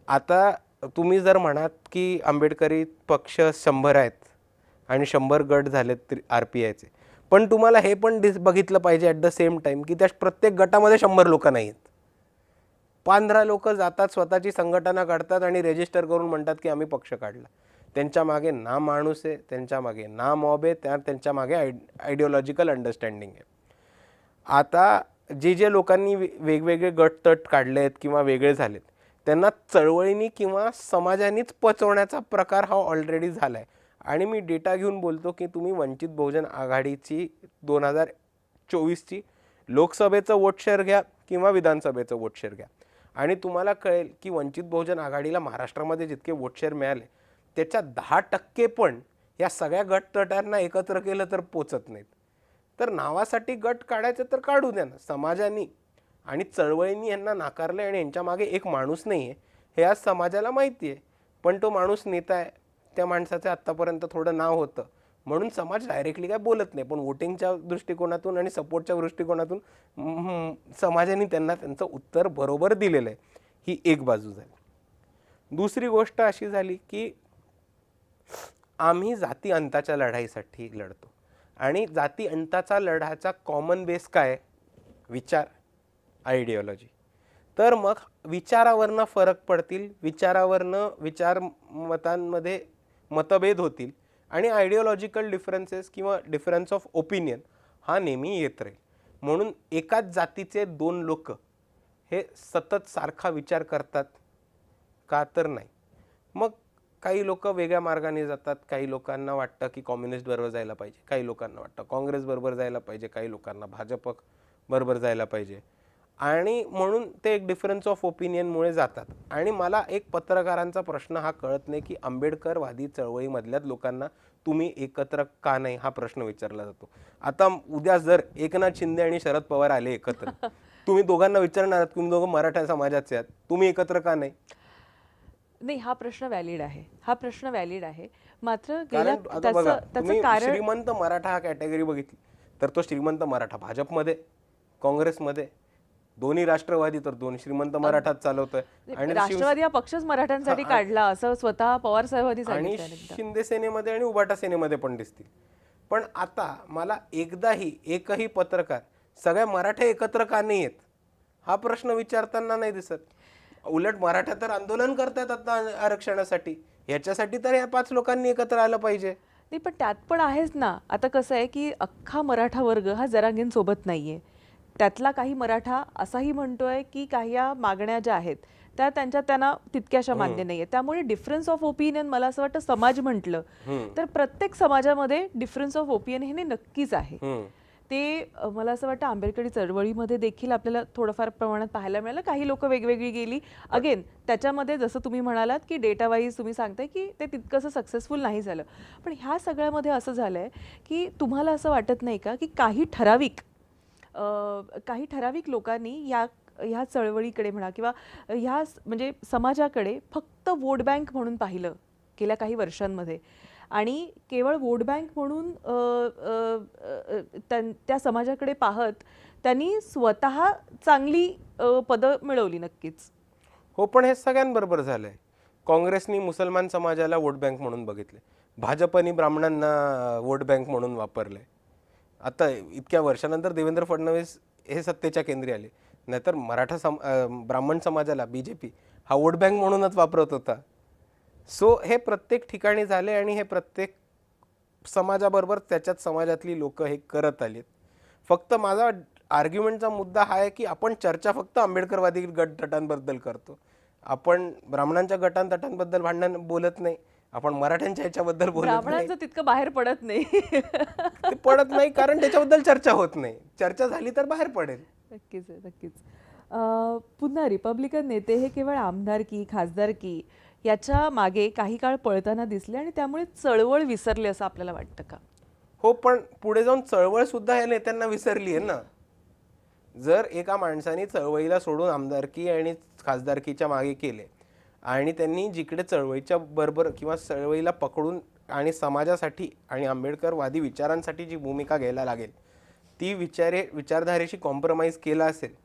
आता तुम्ही जर म्हणात की आंबेडकरी पक्ष 100 आहेत आणि 100 गट झालेत RPIचे, पण तुम्हाला हे पण बघितलं पाहिजे ॲट द सेम टाईम की त्या प्रत्येक गटामध्ये 100 लोक नाही आहेत. 15 लोक जातात, स्वतःची संघटना काढतात आणि रजिस्टर करून म्हणतात की आम्ही पक्ष काढला. त्यांच्या मागे ना माणूस आहे, त्यांच्या मागे ना मॉब आहे, त्यांच्या मागे आयडिओलॉजिकल अंडरस्टँडिंग आहे. आता जे लोकांनी वेगवेगळे गट तट काढले आहेत किंवा वेगळे झालेत, त्यांना चळवळीनी किंवा समाजानीच पचवण्याचा प्रकार हा ऑलरेडी झाला आहे. आणि मी डेटा घेऊन बोलतो की तुम्ही वंचित बहुजन आघाडीची 2024ची लोकसभेचं वोट शेअर घ्या किंवा विधानसभेचं वोट शेअर घ्या आणि तुम्हाला कळेल की वंचित बहुजन आघाडीला महाराष्ट्रामध्ये जितके वोट शेअर मिळाले त्याच्या 10% पण या सगळ्या गट तटांना एकत्र केलं तर पोचत नाहीत. तर नावासाठी गट काढायचं तर काढू द्या ना. समाजाने आणि चळवळींनी यांना नाकारले आणि यांच्या मागे एक माणूस नाही आहे हे आज समाजाला माहिती आहे. पण तो माणूस नेता आहे, त्या माणसाचं आत्तापर्यंत थोडं नाव होतं म्हणून समाज डायरेक्टली काय बोलत नाही, पण वोटिंगच्या दृष्टिकोनातून आणि सपोर्टच्या दृष्टिकोनातून समाजाने त्यांना त्यांचं उत्तर बरोबर दिलेलं आहे. ही एक बाजू झाली. दुसरी गोष्ट अशी झाली की आम्ही जाती अंताच्या लढाईसाठी लढतो आणि जाती अंताचा लढाचा कॉमन बेस काय? विचार, आयडिओलॉजी. तर मग विचारावरनं फरक पडतील, विचार मतांमध्ये मतभेद होतील आणि आयडिओलॉजिकल डिफरन्सेस किंवा डिफरन्स ऑफ ओपिनियन हा नेहमी येत राहील. म्हणून एकाच जातीचे दोन लोक हे सतत सारखा विचार करतात का? तर नाही. मग काही लोक वेगळ्या मार्गाने जातात. काही लोकांना वाटतं की कम्युनिस्ट बरोबर जायला पाहिजे, काही लोकांना वाटतं काँग्रेस बरोबर जायला पाहिजे, काही लोकांना भाजप बरोबर जायला पाहिजे आणि म्हणून ते एक डिफरन्स ऑफ ओपिनियनमुळे जातात. आणि मला एक पत्रकारांचा प्रश्न हा कळत नाही की आंबेडकरवादी चळवळीमधल्याच लोकांना तुम्ही एकत्र का नाही हा प्रश्न विचारला जातो. आता उद्या जर एकनाथ शिंदे आणि शरद पवार आले एकत्र, तुम्ही दोघांना विचारणार आहात तुम्ही दोघं मराठा समाजाचे आहात, तुम्ही एकत्र का नाही? नाही, हा प्रश्न व्हॅलिड आहे, हा प्रश्न व्हॅलिड आहे. मात्र कारण आता बघा, तुम्ही त्याचं कारण श्रीमंत मराठा हा कॅटेगरी बघितली तर तो श्रीमंत मराठा भाजपमध्ये, काँग्रेसमध्ये, दोन्ही राष्ट्रवादी तर दोन श्रीमंत मराठात चालवतोय आणि राष्ट्रवादी हा पक्षच मराठ्यांसाठी काढला असं स्वतः पवार साहेबांनी आणि सांगितलं. शिंदे सेनेमध्ये आणि उबाटा सेनेमध्ये पण दिसतील. पण आता मला एकदाही एकही पत्रकार सगळ्या मराठे एकत्र का नाही आहेत हा प्रश्न विचारताना नाही दिसत. उलट मराठा तर आंदोलन करतात आता आरक्षणासाठी, याच्यासाठी तर या 5 लोकांनी एकत्र आलं पाहिजे. नाही, पण त्यात पण आहेच ना. आता कसं आहे की अख्खा मराठा वर्ग हा जरांगेंसोबत नाहीये. त्यातला काही मराठा असाही म्हणतोय की काही या मागण्या ज्या आहेत त्या त्यांना तितक्याशा मान्य नाहीये. त्यामुळे डिफरन्स ऑफ ओपिनियन, मला असं वाटतं समाज म्हटलं तर प्रत्येक समाजामध्ये डिफरन्स ऑफ ओपिनियन हे नक्कीच आहे. ते मला असं वाटतं आंबेडकरी चळवळीमध्ये देखील आपल्याला थोडंफार प्रमाणात पाहायला मिळालं. काही लोक वेगवेगळी गेली. अगेन त्याच्यामध्ये जसं तुम्ही म्हणालात की डेटा वाईज तुम्ही सांगताय की ते तितकंसं सक्सेसफुल नाही झालं. पण ह्या सगळ्यामध्ये असं झालंय की तुम्हाला असं वाटत नाही का की काही ठराविक लोकांनी ह्या चळवळीकडे म्हणा किंवा ह्या म्हणजे समाजाकडे फक्त वोट बँक म्हणून पाहिलं गेल्या काही वर्षांमध्ये आणि केवळ वोट बँक म्हणून त्या समाजाकडे पाहत त्यांनी स्वतः चांगली पदं मिळवली नक्कीच. हो, पण हे सगळ्यांबरोबर झालंय. काँग्रेसनी मुसलमान समाजाला वोट बँक म्हणून बघितले, भाजपनी ब्राह्मणांना वोट बँक म्हणून वापरले. आता इतक्या वर्षानंतर देवेंद्र फडणवीस हे सत्तेच्या केंद्री आले, नाहीतर ब्राह्मण समाजाला बीजेपी हा वोट बँक म्हणूनच वापरत होता. सो हे प्रत्येक ठिकाणी झाले आणि हे प्रत्येक समाजाबरोबर त्याच्यात समाजातली लोक हे करत आलेत. फक्त माझा आर्ग्युमेंटचा मुद्दा हा आहे की आपण चर्चा फक्त आंबेडकरवादी गटतटांबद्दल करतो, आपण ब्राह्मणांच्या गटांतटांबद्दल भांडण बोलत नाही, आपण मराठ्यांच्या ह्याच्याबद्दल बोलत नाही. ब्राह्मणांचं तितकं बाहेर पडत नाही. ते पडत नाही कारण त्याच्याबद्दल चर्चा होत नाही. चर्चा झाली तर बाहेर पडेल. नक्कीच आहे, नक्कीच. पुन्हा रिपब्लिकन नेते हे केवळ आमदारकी, खासदारकी याच्या मागे काही काळ पळताना दिसले आणि त्यामुळे चळवळ विसरले असं आपल्याला वाटतं का? हो, पण पुढे जाऊन चळवळ सुद्धा या नेत्यांना विसरली आहे ना. जर एका माणसाने चळवळीला सोडून आमदारकी आणि खासदारकीच्या मागे केले आणि त्यांनी जिकडे चळवळीच्या बरोबर किंवा चळवळीला पकडून आणि समाजासाठी आणि आंबेडकरवादी विचारांसाठी जी भूमिका घ्यायला लागेल ती विचारधारेशी कॉम्प्रोमाइज केला असेल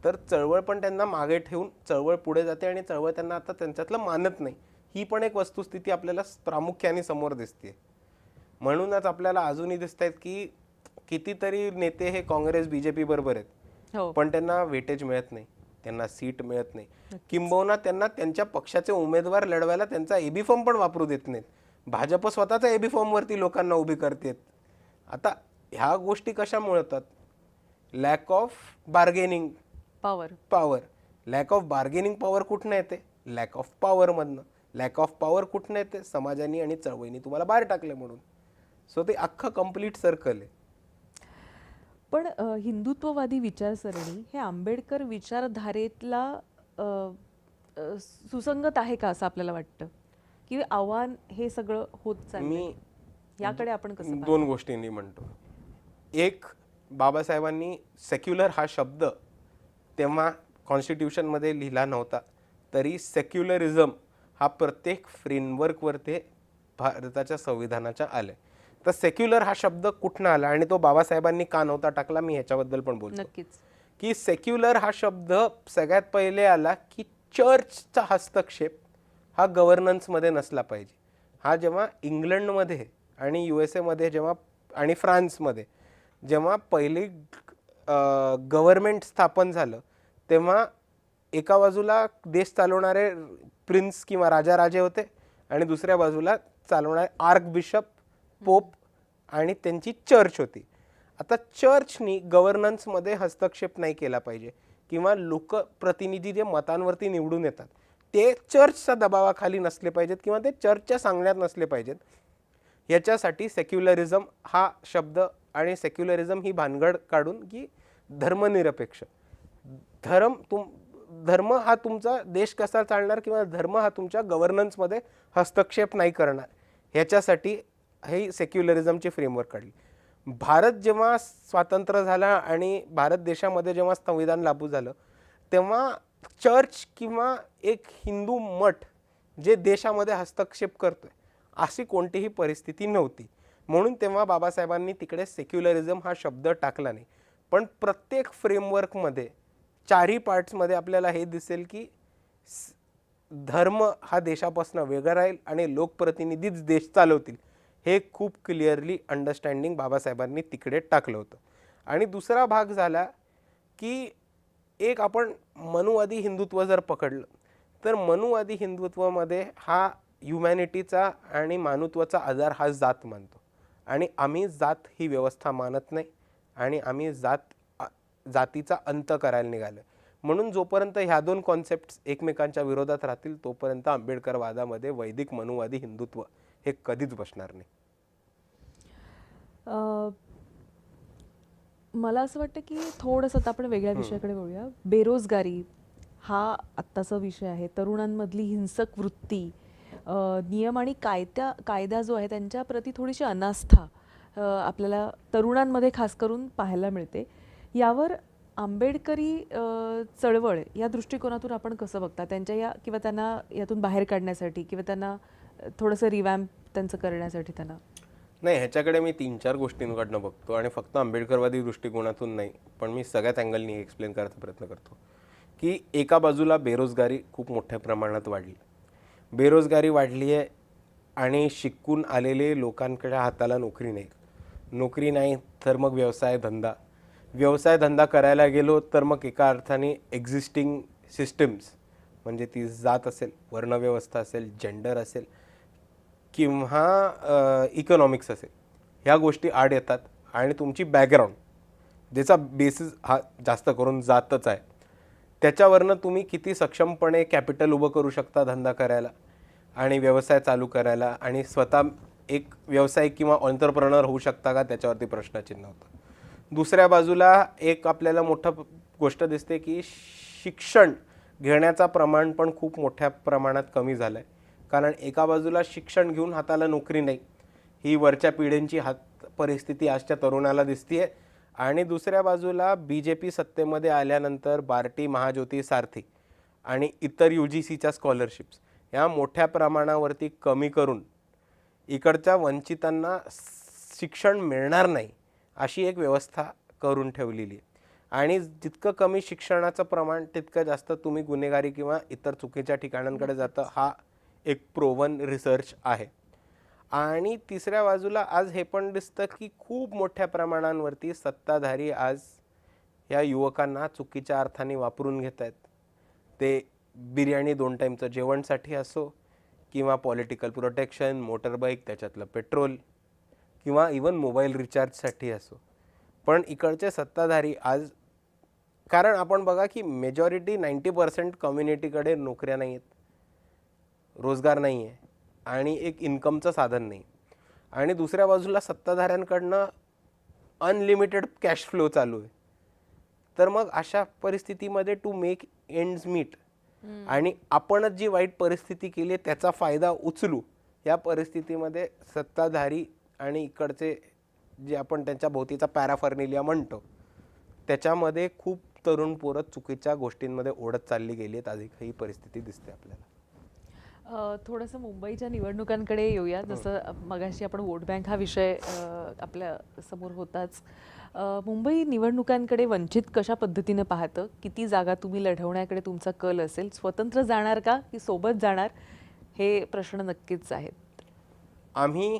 तर चळवळ पण त्यांना मागे ठेवून चळवळ पुढे जाते आणि चळवळ त्यांना आता त्यांच्यातलं मानत नाही. ही पण एक वस्तुस्थिती आपल्याला प्रामुख्याने समोर दिसते. म्हणूनच आपल्याला अजूनही दिसत आहेत की कितीतरी नेते हे काँग्रेस बीजेपी बरोबर आहेत, पण त्यांना वेटेज मिळत नाही, त्यांना सीट मिळत नाही, किंबहुना त्यांना त्यांच्या पक्षाचे उमेदवार लढवायला त्यांचा एबी फॉर्म पण वापरू देत नाहीत. भाजप स्वतःचा एबी फॉर्मवरती लोकांना उभी करतेत. आता ह्या गोष्टी कशामुळे होतात? Lack of bargaining power. Lack of bargaining power कुठनं येते? लॅक ऑफ पॉवरमधनं. लॅक ऑफ पॉवर कुठनं येते? समाजाने आणि चळवळीने तुम्हाला बाहेर टाकले म्हणून. सो ते अख्खं कम्प्लीट सर्कल आहे. पण हिंदुत्ववादी विचारसरणी हे आंबेडकर विचारधारेतला सुसंगत आहे का असं आपल्याला वाटतं की आव्हान हे सगळं होत चाललंय? याकडे आपण कसं? 2 गोष्टींनी म्हणतो. एक, बाबासाहेबांनी सेक्युलर हा शब्द तेव्हा कॉन्स्टिट्यूशनमध्ये लिहिला नव्हता, तरी सेक्युलरिझम हा प्रत्येक फ्रेमवर्कवरती भारताच्या संविधानाच्या आले. तर सेक्युलर हा शब्द कुठनं आला आणि तो बाबासाहेबांनी का नव्हता टाकला, मी ह्याच्याबद्दल पण बोलतो. नक्कीच. की सेक्युलर हा शब्द सगळ्यात पहिले आला की चर्चचा हस्तक्षेप हा गव्हर्नन्समध्ये नसला पाहिजे. हा जेव्हा इंग्लंडमध्ये आणि USA मध्ये जेव्हा आणि फ्रान्समध्ये जेव्हा पहिली गव्हर्नमेंट स्थापन झालं, तेव्हा एका बाजूला देश चालवणारे प्रिन्स किंवा राजा राजे होते आणि दुसऱ्या बाजूला चालवणारे आर्क बिशप, पोप आणि त्यांची चर्च होती. आता चर्चनी गव्हर्नन्समध्ये हस्तक्षेप नाही केला पाहिजे किंवा लोकप्रतिनिधी जे मतांवरती निवडून येतात ते चर्चच्या दबावाखाली नसले पाहिजेत किंवा ते चर्चच्या सांगण्यात नसले पाहिजेत. याच्यासाठी सेक्युलरिझम हा शब्द आणि सेक्युलरिझम ही भानगड काढून की धर्मनिरपेक्ष, धर्म हा तुमचा देश कसा चालणार किंवा धर्म हा तुमच्या गव्हर्नन्समध्ये हस्तक्षेप नाही करणार, ह्याच्यासाठी ही सेक्युलरिझमची फ्रेमवर्क काढली. भारत जेव्हा स्वातंत्र्य झाला आणि भारत देशामध्ये जेव्हा संविधान लागू झालं, तेव्हा चर्च किंवा एक हिंदू मठ जे देशामध्ये हस्तक्षेप करतोय अशी कोणतीही परिस्थिती नव्हती. म्हणून तेव्हा बाबासाहेबांनी तिकडे सेक्युलरिझम हा शब्द टाकला नाही. पण प्रत्येक फ्रेमवर्कमध्ये चारही पार्ट्समध्ये आपल्याला हे दिसेल की धर्म हा देशापासून वेगळा राहील आणि लोकप्रतिनिधीच देश चालवतील, हे खूप क्लिअरली अंडरस्टँडिंग बाबासाहेबांनी तिकडे टाकलं होतं. आणि दुसरा भाग झाला की एक आपण मनुवादी हिंदुत्व जर पकडलं तर मनुवादी हिंदुत्वामध्ये हा ह्युमॅनिटीचा आणि मानवत्वाचा आधार हा जात मानतो आणि आम्ही जात ही व्यवस्था मानत नाही आणि आम्ही जातीचा अंत करायला निघालो. म्हणून जोपर्यंत ह्या दोन कॉन्सेप्ट्स एकमेकांच्या विरोधात राहतील तोपर्यंत आंबेडकरवादामध्ये वैदिक मनुवादी हिंदुत्व हे कधीच बसणार नाही. मला असं वाटतं की थोडंसं आता आपण वेगळ्या विषयाकडे वळूया. बेरोजगारी हा आत्ताचा विषय आहे. तरुणांमधली हिंसक वृत्ती, नियम आणि कायदा जो आहे त्यांच्याप्रती थोडीशी अनास्था आपल्याला तरुणांमध्ये खास करून पाहायला मिळते. यावर आंबेडकरी चळवळ या दृष्टिकोनातून आपण कसं बघता त्यांच्या या किंवा त्यांना यातून बाहेर काढण्यासाठी किंवा त्यांना थोडंसं रिवॅम्प त्यांचं करण्यासाठी त्यांना? नाही, ह्याच्याकडे मी 3-4 गोष्टींकडनं बघतो आणि फक्त आंबेडकरवादी दृष्टिकोनातून नाही, पण मी सगळ्याच अँगलनी एक्सप्लेन करायचा प्रयत्न करतो. की एका बाजूला बेरोजगारी खूप मोठ्या प्रमाणात वाढली. बेरोजगारी वाढली आहे आणि शिकून आलेले लोकांकडे हाताला नोकरी नाही. नोकरी नाही तर मग व्यवसाय धंदा करायला गेलो तर मग एका अर्थाने एक्झिस्टिंग सिस्टम्स म्हणजे ती जात असेल, वर्णव्यवस्था असेल, जेंडर असेल किंवा इकॉनॉमिक्स असेल, ह्या गोष्टी आड येतात आणि तुमची बॅकग्राऊंड ज्याचा बेसिस हा जास्त करून जातच आहे, त्याच्यावरनं तुम्ही किती सक्षमपणे कॅपिटल उभं करू शकता धंदा करायला आणि व्यवसाय चालू करायला आणि स्वतः एक व्यावसायिक किंवा एंटरप्रेन्योर होऊ शकता का, त्याच्यावरती प्रश्नचिन्ह होतं. दुसऱ्या बाजूला एक आपल्याला मोठं गोष्ट दिसते की शिक्षण घेण्याचा प्रमाण पण खूप मोठ्या प्रमाणात कमी झालं आहे. कारण एका बाजूला शिक्षण घेऊन हाताला नोकरी नाही ही वरच्या पिढींची परिस्थिती आजच्या तरुणाला दिसते आणि दुसऱ्या बाजूला BJP सत्तेमध्ये आल्यानंतर बार्टी, महाज्योती, सारथी आणि इतर UGCच्या स्कॉलरशिप्स ह्या मोठ्या प्रमाणावरती कमी करून इकडच्या वंचितांना शिक्षण मिळणार नाही अशी एक व्यवस्था करून ठेवलेली आहे. आणि जितकं कमी शिक्षणाचं प्रमाण तितकं जास्त तुम्ही गुन्हेगारी किंवा इतर चुकीच्या ठिकाणांकडे जातं, हा एक प्रोवन रिसर्च आहे. आणि तिसऱ्या बाजूला आज हे पण दिसतं की खूप मोठ्या प्रमाणांवरती सत्ताधारी आज या युवकांना चुकीच्या अर्थाने वापरून घेत आहेत. ते बिर्याणी 2 टाईमचं जेवणसाठी असो किंवा पॉलिटिकल प्रोटेक्शन, मोटरबाईक, त्याच्यातलं पेट्रोल किंवा इवन मोबाईल रिचार्जसाठी असो. पण इकडचे सत्ताधारी आज, कारण आपण बघा की मेजॉरिटी 90% कम्युनिटीकडे नोकऱ्या नाही आहेत, रोजगार नाही आहे आणि एक इन्कमचं साधन नाही. आणि दुसऱ्या बाजूला सत्ताधाऱ्यांकडनं अनलिमिटेड कॅश फ्लो चालू आहे. तर मग अशा परिस्थितीमध्ये टू मेक एंड्स मीट आणि आपणच जी वाईट परिस्थिती केली आहे त्याचा फायदा उचलू, या परिस्थितीमध्ये सत्ताधारी आणि इकडचे जे आपण त्यांच्या भोवतीचा पॅराफर्निलिया म्हणतो त्याच्यामध्ये खूप तरुण पोरं चुकीच्या गोष्टींमध्ये ओढत चालली गेली आहेत. आज ही परिस्थिती दिसते आपल्याला. थोडंसं मुंबईच्या निवडणुकांकडे येऊया. जसं मगाशी आपण वोट बँक हा विषय आपल्या समोर होताच. मुंबई निवडणुकांकडे वंचित कशा पद्धतीनं पाहतं? किती जागा तुम्ही लढवण्याकडे तुमचा कल असेल? स्वतंत्र जाणार का की सोबत जाणार? हे प्रश्न नक्कीच आहेत. आम्ही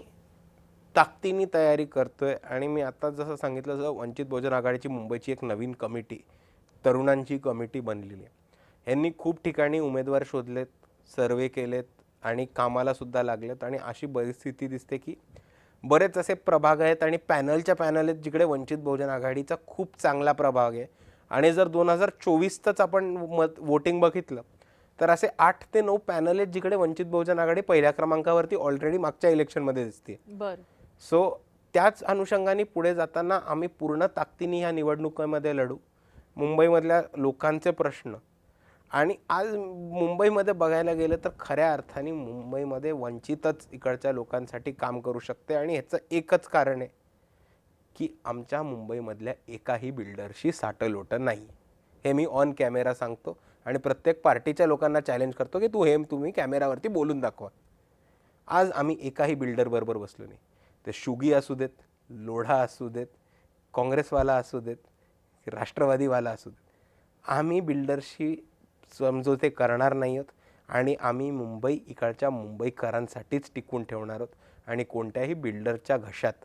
ताकदीने तयारी करतोय आणि मी आता जसं सांगितलं तसं वंचित बहुजन आघाडीची मुंबईची एक नवीन कमिटी, तरुणांची कमिटी बनलेली आहे. यांनी खूप ठिकाणी उमेदवार शोधलेत, सर्वे केलेत आणि कामाला सुद्धा लागलेत आणि अशी परिस्थिती दिसते की बरेच असे प्रभाग आहेत आणि पॅनलच्या पॅनल आहेत जिकडे वंचित बहुजन आघाडीचा खूप चांगला प्रभाग आहे. आणि जर 2024च आपण वोटिंग बघितलं तर असे 8 ते 9 पॅनल आहेत जिकडे वंचित बहुजन आघाडी पहिल्या क्रमांकावरती ऑलरेडी मागच्या इलेक्शनमध्ये दिसते. बरं. सो त्याच अनुषंगाने पुढे जाताना आम्ही पूर्ण ताकदीने ह्या निवडणुकीमध्ये लढू. मुंबईमधल्या लोकांचे प्रश्न आणि आज मुंबईमध्ये बघायला गेलं तर खऱ्या अर्थाने मुंबईमध्ये वंचितच इकडच्या लोकांसाठी काम करू शकते आणि ह्याचं एकच कारण आहे की आमच्या मुंबईमधल्या एकाही बिल्डरशी साटलोटं नाही. हे मी ऑन कॅमेरा सांगतो आणि प्रत्येक पार्टीच्या लोकांना चॅलेंज करतो की तुम्ही कॅमेरावरती बोलून दाखवा. आज आम्ही एकाही बिल्डरबरोबर बसलो नाही. ते शुगी असू देत, लोढा असू देत, काँग्रेसवाला असू देत, राष्ट्रवादीवाला असू देत, आम्ही बिल्डरशी समझोते करणार नाही आहोत आणि आम्ही मुंबई इकडच्या मुंबईकरांसाठीच टिकून ठेवणार आहोत आणि कोणत्याही बिल्डरच्या घशात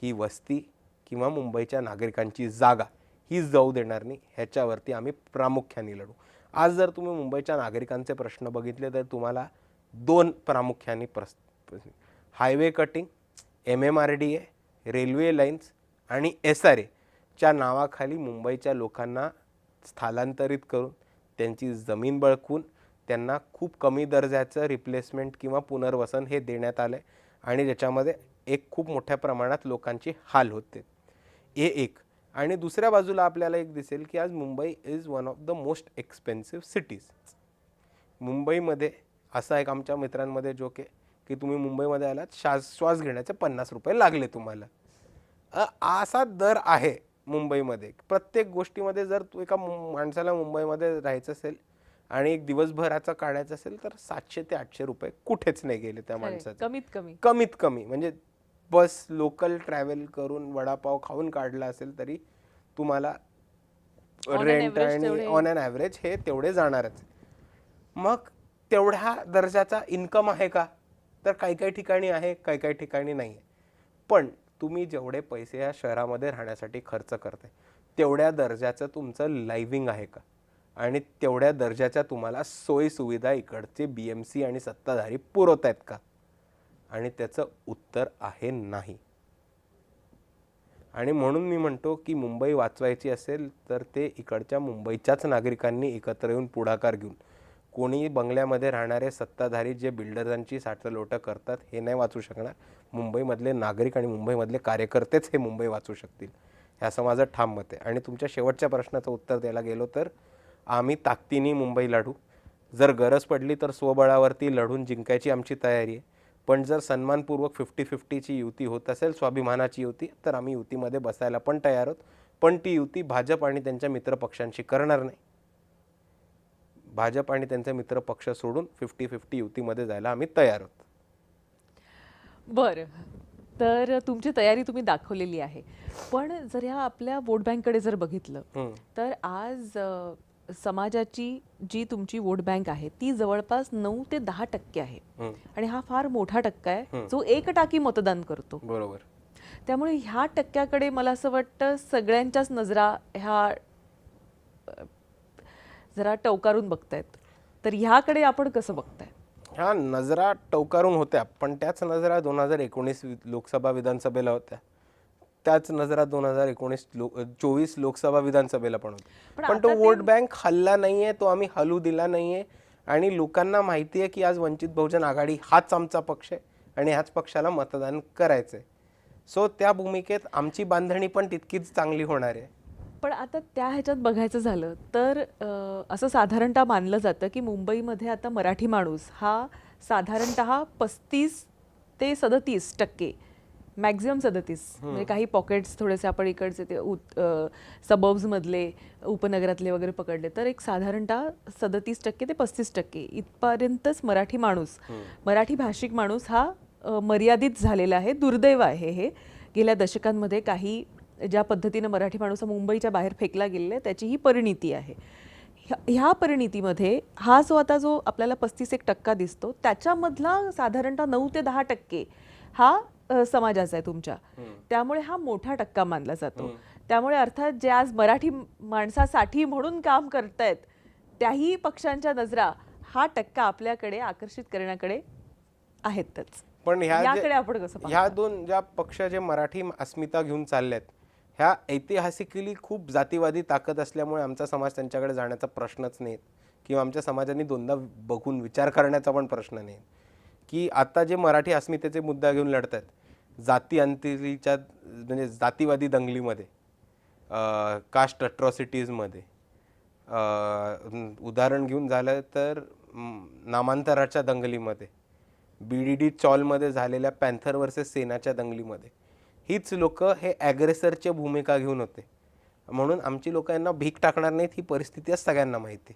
ही वस्ती किंवा मुंबईच्या नागरिकांची जागा ही जाऊ देणार नाही. ह्याच्यावरती आम्ही प्रामुख्याने लढू. आज जर तुम्ही मुंबईच्या नागरिकांचे प्रश्न बघितले तर तुम्हाला 2 प्रामुख्याने highway cutting, MMRDA, railway lines आणि SRAच्या नावाखाली मुंबईच्या लोकांना स्थलांतरित करून त्यांची जमीन बळकून त्यांना खूप कमी दर्जाचं रिप्लेसमेंट किंवा पुनर्वसन हे देण्यात आलं आहे आणि ज्याच्यामध्ये एक खूप मोठ्या प्रमाणात लोकांचे हाल होते. हे एक. आणि दुसऱ्या बाजूला आपल्याला एक दिसेल की आज Mumbai is one of the most expensive cities. मुंबईमध्ये असा एक आमच्या मित्रांमध्ये जोक आहे की तुम्ही मुंबईमध्ये आलात, श्वास घेण्याचे 50 रुपये लागले तुम्हाला. असा दर आहे मुंबईमध्ये. प्रत्येक गोष्टीमध्ये जर तू एका माणसाला मुंबईमध्ये राहायचं असेल आणि एक दिवसभराचा काढायचं असेल तर 700 ते 800 रुपये कुठेच नाही गेले त्या माणसाचे. कमीत कमी म्हणजे बस लोकल ट्रॅव्हल करून वडापाव खाऊन काढला असेल तरी तुम्हाला रेंट आणि ऑन ॲन ॲव्हरेज हे तेवढे जाणारच. मग तेवढ्या दर्जाचा इन्कम आहे का? तर काही काही ठिकाणी आहे, काही काही ठिकाणी नाही आहे. पण तुम्ही जेवढे पैसे या शहरामध्ये राहण्यासाठी खर्च करताय तेवढ्या दर्जाचं तुमचं लाइव्हिंग आहे का? आणि तेवढ्या दर्जाच्या तुम्हाला सोयीसुविधा इकडचे BMC आणि सत्ताधारी पुरवत आहेत का? आणि त्याचं उत्तर आहे नाही. आणि म्हणून मी म्हणतो की मुंबई वाचवायची असेल तर ते इकडच्या मुंबईच्याच नागरिकांनी एकत्र येऊन पुढाकार घेऊन, कोणी बंगल्यामध्ये राहणारे सत्ताधारी जे बिल्डरांची साठलोटं करतात हे नाही वाचू शकणार. मुंबईमधले नागरिक आणि मुंबईमधले कार्यकर्तेच हे मुंबई वाचू शकतील, ह्याचं माझं ठाम मत आहे. आणि तुमच्या शेवटच्या प्रश्नाचं उत्तर द्यायला गेलो तर आम्ही ताकदीने मुंबई लढू. जर गरज पडली तर स्वबळावरती लढून जिंकायची आमची तयारी आहे. पण जर सन्मानपूर्वक 50-50ची युती होत असेल, स्वाभिमानाची युती, तर आम्ही युतीमध्ये बसायला पण तयार आहोत. पण ती युती भाजप आणि त्यांच्या मित्रपक्षांशी करणार नाही. भाजप आणि त्यांचे मित्रपक्ष सोडून 50-50 युतीमध्ये जायला आम्ही तयार आहोत. बरं. तर तुमची तयारी तुम्ही दाखवलेली आहे. पण जर ह्या आपल्या वोट बँककडे जर बघितलं तर आज समाजाची जी तुमची वोट बँक आहे ती जवळपास 9 ते 10% आहे. आणि हा फार मोठा टक्का आहे जो 1 टाकी मतदान करतो. बरोबर. त्यामुळे ह्या टक्क्याकडे मला असं वाटतं सगळ्यांच्याच नजरा ह्या जरा टवकारून बघतायत. तर ह्याकडे आपण कसं बघताय? ह्या नजरा टवकारून होत्या, पण त्याच नजरा 2019 लोकसभा विधानसभेला होत्या. त्याच नजरा 2024 लोकसभा विधानसभेला पण होत्या. पण तो वोट बँक हल्ला नाहीये, तो आम्ही हलू दिला नाहीये. आणि लोकांना माहिती आहे की आज वंचित बहुजन आघाडी हाच आमचा पक्ष आहे आणि ह्याच पक्षाला मतदान करायचंय. सो त्या भूमिकेत आमची बांधणी पण तितकीच चांगली होणार आहे. पण आता त्या ह्याच्यात बघायचं झालं तर असं साधारणतः मानलं जातं की मुंबईमध्ये आता मराठी माणूस हा साधारणतः 35 ते 37% मॅक्झिमम 37 म्हणजे काही पॉकेट्स थोडेसे आपण इकडचे ते सबर्ब्स मधले उपनगरातले वगैरे पकडले तर एक साधारणतः 37% ते 35% इथपर्यंतच मराठी भाषिक माणूस हा मर्यादित झालेला आहे. दुर्दैव आहे हे. गेल्या दशकांमध्ये काही ज्या पद्धतीनं मराठी माणूस हा मुंबईच्या बाहेर फेकला गेलेला आहे त्याची ही परिणिती आहे. ह्या परिणितीमध्ये हा जो आपल्याला 35% दिसतो त्याच्यामधला साधारणतः 9 ते 10% हा समाजाचा आहे तुमच्या. त्यामुळे हा मोठा टक्का मानला जातो. त्यामुळे अर्थात जे आज मराठी माणसासाठी म्हणून काम करतायत त्याही पक्षांच्या नजरा हा टक्का आपल्याकडे आकर्षित करण्याकडे आहेतच. पण याकडे आपण कसं ह्या दोन ज्या पक्ष जे मराठी अस्मिता घेऊन चाललेत ह्या ऐतिहासिकली खूप जातीवादी ताकद असल्यामुळे आमचा समाज त्यांच्याकडे जाण्याचा प्रश्नच नाही किंवा आमच्या समाजाने दोनदा बघून विचार करण्याचा पण प्रश्न नाही की आता जे मराठी अस्मितेचे मुद्दा घेऊन लढतात जाती अंतरीच्या म्हणजे जातीवादी दंगलीमध्ये कास्ट अट्रॉसिटीजमध्ये उदाहरण घेऊन झालं तर नामांतराच्या दंगलीमध्ये BDD चॉलमध्ये झालेल्या पॅन्थर वर्सेस सेनाच्या दंगलीमध्ये हीच लोक हे ॲग्रेसरच्या भूमिका घेऊन होते. म्हणून आमची लोक यांना भीक टाकणार नाहीत ही परिस्थिती सगळ्यांना माहिती.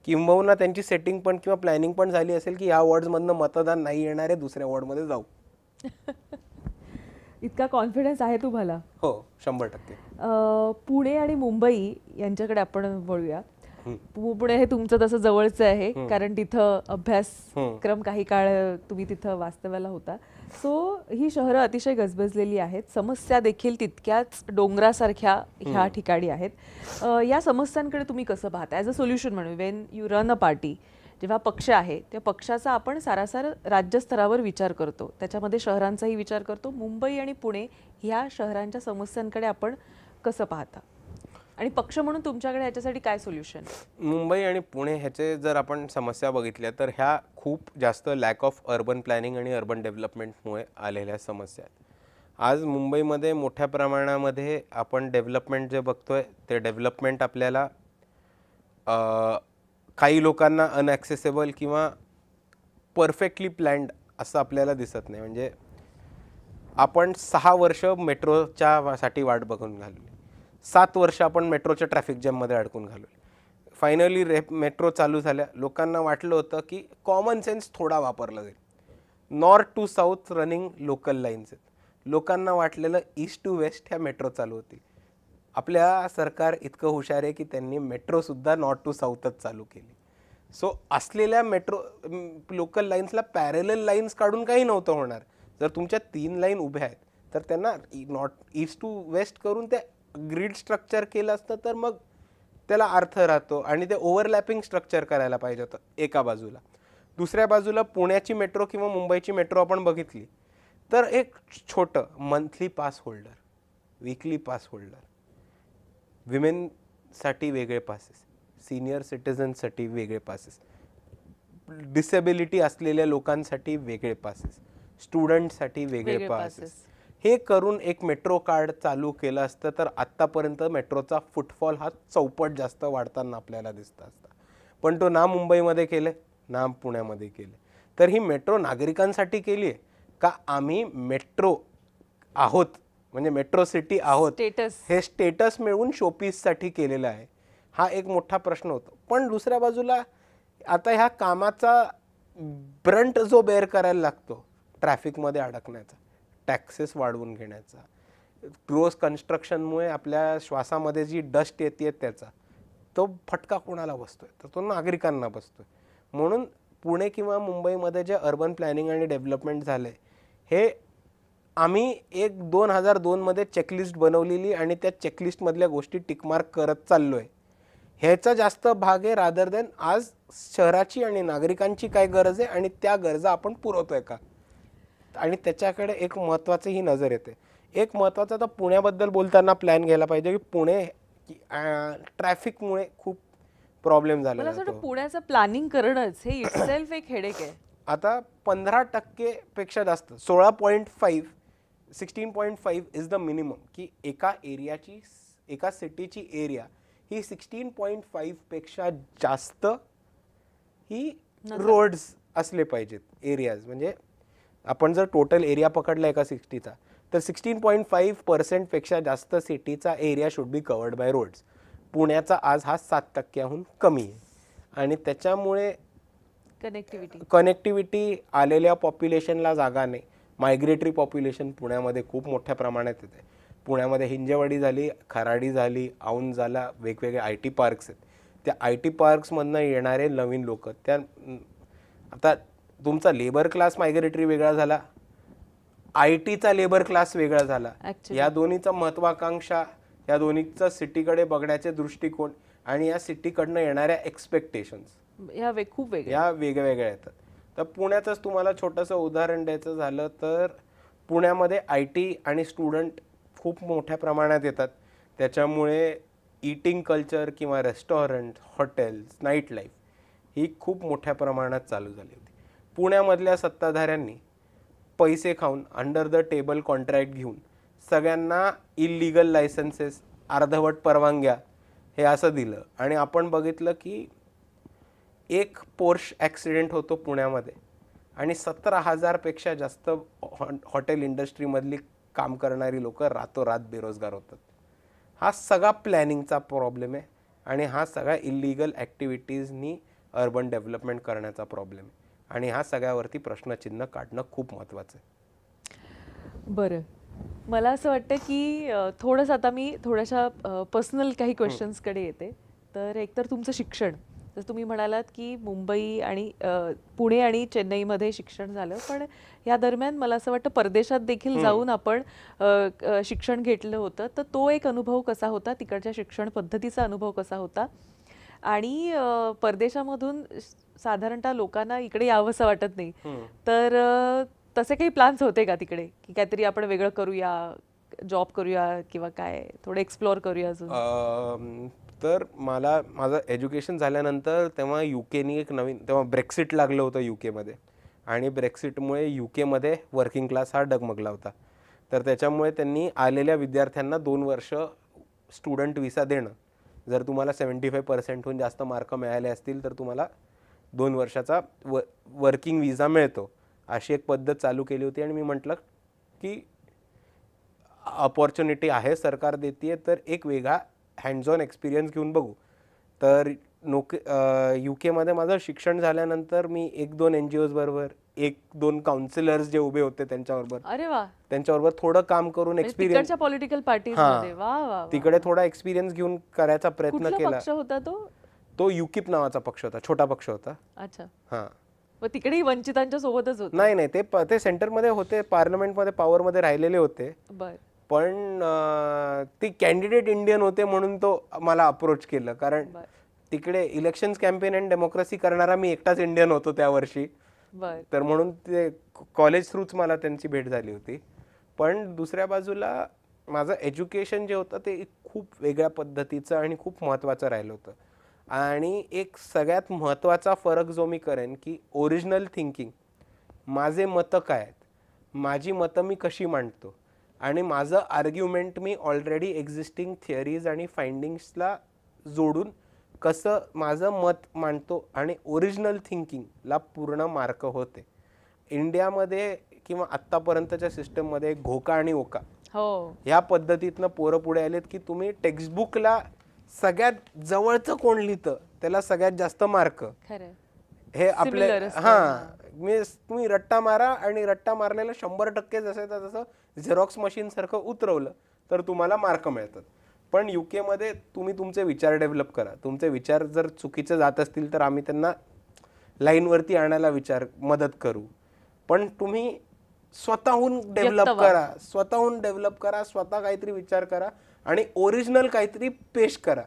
किंबहुना त्यांची सेटिंग पण किंवा प्लॅनिंग पण झाली असेल की या वॉर्ड्समधनं मतदान नाही येणार आहे दुसऱ्या वॉर्डमध्ये जाऊ. इतका कॉन्फिडन्स आहे तुम्हाला? हो 100%. पुणे आणि मुंबई यांच्याकडे आपण वळूया. पुणे हे तुमचं तसं जवळचं आहे कारण तिथं अभ्यासक्रम काही काळ तुम्ही तिथं वास्तव्याला होता. सो ही शहरं अतिशय गजबजलेली आहेत. समस्या देखील तितक्याच डोंगरासारख्या ह्या ठिकाणी आहेत. या समस्यांकडे तुम्ही कसं पाहता ॲज अ सोल्युशन म्हणून Wien you run a party जेव्हा पक्ष आहे त्या पक्षाचा आपण सारासार राज्यस्तरावर विचार करतो त्याच्यामध्ये शहरांचाही विचार करतो. मुंबई आणि पुणे ह्या शहरांच्या समस्यांकडे आपण कसं पाहता आणि पक्ष म्हणून तुमच्याकडे ह्याच्यासाठी काय सोल्युशन? मुंबई आणि पुणे ह्याचे जर आपण समस्या बघितल्या तर ह्या खूप जास्त लॅक ऑफ अर्बन प्लॅनिंग आणि अर्बन डेव्हलपमेंटमुळे आलेल्या समस्या आहेत. आज मुंबईमध्ये मोठ्या प्रमाणामध्ये आपण डेव्हलपमेंट जे बघतोय ते डेव्हलपमेंट आपल्याला काही लोकांना अनॲक्सेसेबल किंवा परफेक्टली प्लॅन्ड असं आपल्याला दिसत नाही. म्हणजे आपण 6 वर्ष मेट्रोच्या साठी वाट बघून घालवली, 7 वर्ष आपण मेट्रोच्या ट्रॅफिक जॅममध्ये अडकून घालवली. फायनली मेट्रो चालू झाल्या लोकांना वाटलं होतं की कॉमन सेन्स थोडा वापरला जाईल. North to south running local lines आहेत. लोकांना वाटलेलं ईस्ट टू वेस्ट ह्या मेट्रो चालू होतील. आपल्या सरकार इतकं हुशार आहे की त्यांनी मेट्रोसुद्धा नॉर्थ टू साऊथच चालू केली. सो असलेल्या मेट्रो लोकल लाईन्सला पॅरेलल लाईन्स काढून काही नव्हतं होणार. जर तुमच्या 3 लाईन उभ्या आहेत तर त्यांना नॉर्थ ईस्ट टू वेस्ट करून ते ग्रीड स्ट्रक्चर केलं असतं तर मग त्याला अर्थ राहतो आणि ते ओव्हरलॅपिंग स्ट्रक्चर करायला पाहिजे होतं एका बाजूला. दुसऱ्या बाजूला पुण्याची मेट्रो किंवा मुंबईची मेट्रो आपण बघितली तर एक छोटं monthly pass holder, weekly pass holder, विमेनसाठी वेगळे पासेस, सिनियर सिटिझनसाठी वेगळे पासेस, डिसेबिलिटी असलेल्या लोकांसाठी वेगळे पासेस, स्टुडंटसाठी वेगळे पासेस, हे करून एक मेट्रो कार्ड चालू केलं असतं तर आत्तापर्यंत मेट्रोचा फुटफॉल हा चौपट जास्त वाढताना आपल्याला दिसत असता. पण तो ना मुंबईमध्ये केले ना पुण्यामध्ये केले. तर ही मेट्रो नागरिकांसाठी केली आहे का आम्ही मेट्रो आहोत म्हणजे मेट्रो सिटी आहोत हे स्टेटस मिळवून शोपीससाठी केलेलं आहे? हा एक मोठा प्रश्न होतो. पण दुसऱ्या बाजूला आता ह्या कामाचा ब्रंट जो बेअर करायला लागतो ट्रॅफिकमध्ये अडकण्याचा, टॅक्सेस वाढवून घेण्याचा, ग्रोस कन्स्ट्रक्शनमुळे आपल्या श्वासामध्ये जी डस्ट येते त्याचा तो फटका कोणाला बसतोय तर तो नागरिकांना बसतोय. म्हणून पुणे किंवा मुंबईमध्ये जे अर्बन प्लॅनिंग आणि डेव्हलपमेंट झाले हे आम्ही 2002 मध्ये चेकलिस्ट बनवलेली आणि त्या चेकलिस्टमधल्या गोष्टी टिकमार्क करत चाललोय ह्याचा जास्त भाग आहे रादर दॅन आज शहराची आणि नागरिकांची काय गरज आहे आणि त्या गरजा आपण पुरवतोय का. आणि त्याच्याकडे एक महत्त्वाची ही नजर येते. एक महत्त्वाचा तर पुण्याबद्दल बोलताना प्लॅन घ्यायला पाहिजे की पुणे ट्रॅफिकमुळे खूप प्रॉब्लेम झाला. मला असं वाटतं पुण्याचं प्लॅनिंग करणंच हे इटसेल्फ एक हेडेक आहे. आता 15% पेक्षा जास्त 16.5 16.5 इज द मिनिमम की एका एरियाची एका सिटीची एरिया ही 16.5 पेक्षा जास्त ही रोड्स असले पाहिजेत एरियाज. म्हणजे आपण जर टोटल एरिया पकडला एका सिटीचा, तर 16.5% पेक्षा जास्त सिटीचा area should be covered by roads. पुण्याचा आज हा 7% कमी आहे. आणि त्याच्यामुळे कनेक्टिव्हिटी आलेल्या पॉप्युलेशनला जागा नाही. मायग्रेटरी पॉप्युलेशन पुण्यामध्ये खूप मोठ्या प्रमाणात येते. पुण्यामध्ये हिंजेवाडी झाली, खराडी झाली, औंध झाला, वेगवेगळे IT पार्क्स आहेत. त्या IT पार्क्समधनं येणारे नवीन लोक, त्या आता तुमचा लेबर क्लास मायग्रेटरी वेगळा झाला, IT चा लेबर क्लास वेगळा झाला. या दोन्हीचा महत्वाकांक्षा, या दोन्हीचा सिटीकडे बघण्याचे दृष्टिकोन आणि या सिटीकडनं येणाऱ्या एक्सपेक्टेशन्स या वेगवेगळ्या येतात. तर पुण्यातच तुम्हाला छोटंसं उदाहरण द्यायचं झालं तर पुण्यामध्ये IT आणि स्टुडंट खूप मोठ्या प्रमाणात येतात. त्याच्यामुळे ईटिंग कल्चर किंवा रेस्टॉरंट, हॉटेल्स, नाईट लाईफ ही खूप मोठ्या प्रमाणात चालू झाली होती. पुण्यामधल्या सत्ताधाऱ्यांनी पैसे खाऊन अंडर द टेबल कॉन्ट्रॅक्ट घेऊन सगळ्यांना इलिगल लायसन्सेस, अर्धवट परवानग्या हे असं दिलं. आणि आपण बघितलं की एक पोर्श ॲक्सिडेंट होतो पुण्यामध्ये आणि 17,000 पेक्षा जास्त हॉटेल इंडस्ट्रीमधली काम करणारी लोक रातोरात बेरोजगार होतात. हा सगळा प्लॅनिंगचा प्रॉब्लेम आहे आणि हा सगळ्या इलिगल ॲक्टिव्हिटीजनी अर्बन डेव्हलपमेंट करण्याचा प्रॉब्लेम आहे. आणि हा सगळ्यावरती प्रश्नचिन्ह काढणं खूप महत्त्वाचं आहे. बरं, मला असं वाटतं की थोडंसं आता मी थोड्याशा पर्सनल काही क्वेश्चन्सकडे येते. तर एकतर तुमचं शिक्षण, जसं तुम्ही म्हणालात की मुंबई आणि पुणे आणि चेन्नईमध्ये शिक्षण झालं, पण या दरम्यान मला असं वाटतं परदेशात देखील जाऊन आपण शिक्षण घेतलं होतं. तर तो एक अनुभव कसा होता, तिकडच्या शिक्षण पद्धतीचा अनुभव कसा होता? आणि परदेशामधून साधारणतः लोकांना इकडे यावंसं वाटत नाही, तर तसे काही प्लॅन्स होते का तिकडे की काहीतरी आपण वेगळं करूया, जॉब करूया किंवा काय थोडं एक्सप्लोअर करूया अजून? तर मला माझं एज्युकेशन झाल्यानंतर तेव्हा UKनी एक नवीन, तेव्हा ब्रेक्सिट लागलं होतं UKमध्ये आणि ब्रेक्सिटमुळे UKमध्ये वर्किंग क्लास हा डगमगला होता. तर त्याच्यामुळे त्यांनी आलेल्या विद्यार्थ्यांना 2 वर्ष स्टुडंट विसा देणं, जर तुम्हाला 75% जास्त मार्क मिळाले असतील तर तुम्हाला 2 वर्षाचा वर्किंग विजा मिळतो, अशी एक पद्धत चालू केली होती. आणि मी म्हटलं की अपॉर्च्युनिटी आहे, सरकार देते, तर एक वेगळा हँड्स ऑन एक्सपिरियन्स घेऊन बघू. तर UKमध्ये माझं शिक्षण झाल्यानंतर मी 1-2 NGOज बरोबर, 1-2 काउन्सिलर्स जे उभे होते त्यांच्याबरोबर थोडं काम करून एक्सपिरियन्स, पॉलिटिकल पार्टीजमध्ये तिकडे थोडा एक्सपिरियन्स घेऊन करायचा प्रयत्न केला. होता तो UKIP नावाचा पक्ष होता, छोटा पक्ष होता. अच्छा. हां, तिकडेही वंचितांच्या सोबतच होते? नाही, ते सेंटरमध्ये होते, पार्लमेंटमध्ये पॉवरमध्ये राहिलेले होते. पण ती कॅन्डिडेट इंडियन होते म्हणून तो मला अप्रोच केलं, कारण तिकडे इलेक्शन्स कॅम्पेन अँड डेमोक्रेसी करणारा मी एकटाच इंडियन होतो त्या वर्षी. तर म्हणून ते कॉलेज थ्रूच मला त्यांची भेट झाली होती. पण दुसऱ्या बाजूला माझं एज्युकेशन जे होतं ते खूप वेगळ्या पद्धतीचं आणि खूप महत्त्वाचं राहिलं होतं. आणि एक सगळ्यात महत्त्वाचा फरक जो मी करेन की ओरिजिनल थिंकिंग, माझे मतं काय आहेत, माझी मतं मी कशी मांडतो आणि माझं आर्ग्युमेंट मी ऑलरेडी एक्झिस्टिंग थिअरीज आणि फाइंडिंग्सला जोडून कसं माझं मत मांडतो आणि ओरिजिनल थिंकिंगला पूर्ण मार्क होते. इंडियामध्ये किंवा आत्तापर्यंतच्या सिस्टममध्ये घोका आणि ओका ह्या पद्धतीतनं पोरं पुढे आलेत की तुम्ही टेक्स्टबुकला सगळ्यात जवळचं कोण लिहितं त्याला सगळ्यात जास्त मार्क, हे आपल्या तुम्ही रट्टा मारा आणि रट्टा मारलेला 100% जसं तसं झेरॉक्स मशीन सारखं उतरवलं तर तुम्हाला मार्क मिळतात. पण UKमध्ये तुम्ही तुमचे विचार डेव्हलप करा, तुमचे विचार जर चुकीचे जात असतील तर आम्ही त्यांना लाईनवरती आणायला मदत करू, पण तुम्ही स्वतःहून डेव्हलप करा, स्वतः काहीतरी विचार करा आणि ओरिजिनल काहीतरी पेश करा.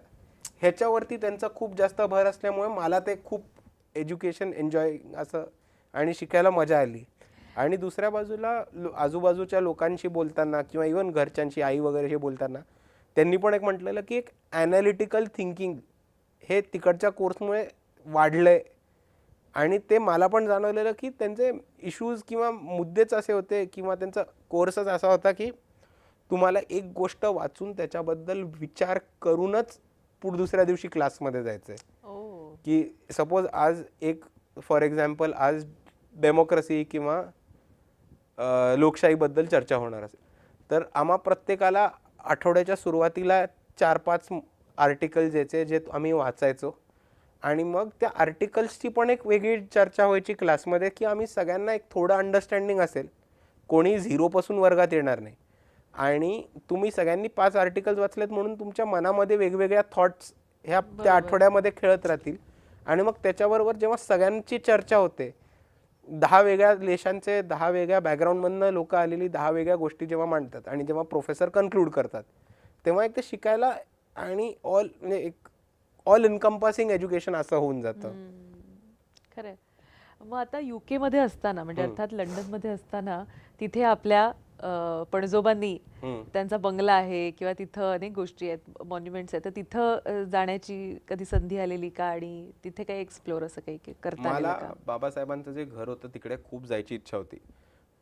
ह्याच्यावरती त्यांचा खूप जास्त भर असल्यामुळे मला ते खूप एज्युकेशन एन्जॉय असं आणि शिकायला मजा आली. आणि दुसऱ्या बाजूला आजूबाजूच्या लोकांशी बोलताना किंवा इव्हन घरच्यांशी, आई वगैरेशी बोलताना त्यांनी पण एक म्हटलेलं की एक ॲनालिटिकल थिंकिंग हे तिकडच्या कोर्समुळे वाढलंय. आणि ते मला पण जाणवलेलं की त्यांचे इश्यूज किंवा मुद्देच असे होते किंवा त्यांचा कोर्सच असा होता की तुम्हाला एक गोष्ट वाचून त्याच्याबद्दल विचार करूनच दुसऱ्या दिवशी क्लासमध्ये जायचं आहे. की सपोज आज एक फॉर एक्झाम्पल आज डेमोक्रेसी किंवा लोकशाहीबद्दल चर्चा होणार असेल तर आम्हा प्रत्येकाला आठवड्याच्या सुरुवातीला 4-5 आर्टिकल्स यायचे जे आम्ही वाचायचो आणि मग त्या आर्टिकल्सची पण एक वेगळी चर्चा व्हायची क्लासमध्ये की आम्ही सगळ्यांना एक थोडं अंडरस्टँडिंग असेल, कोणी झिरोपासून वर्गात येणार नाही आणि तुम्ही सगळ्यांनी 5 आर्टिकल्स वाचलेत म्हणून तुमच्या मनामध्ये वेगवेगळ्या थॉट्स ह्या त्या आठवड्यामध्ये खेळत राहतील आणि मग त्याच्याबरोबर जेव्हा सगळ्यांची चर्चा होते 10 वेगळ्या देशांचे 10 वेगळ्या बॅकग्राऊंडमधनं लोक आलेली 10 वेगळ्या गोष्टी जेव्हा मांडतात आणि जेव्हा प्रोफेसर कन्क्लूड करतात तेव्हा एक ते शिकायला आणि म्हणजे एक ऑल इनकम्पासिंग एज्युकेशन असं होऊन जातं. खरंय. मग आता UK मध्ये असताना म्हणजे अर्थात लंडन मध्ये असताना तिथे आपल्या पणजोबांनी त्यांचा बंगला आहे किंवा तिथं अनेक गोष्टी आहेत, मॉन्युमेंट्स आहेत, तर तिथं जाण्याची कधी संधी आलेली का आणि तिथे काही एक्सप्लोर असं काही करता आलेलं मला का? बाबासाहेबांचं जे घर होतं तिकडे खूप जायची इच्छा होती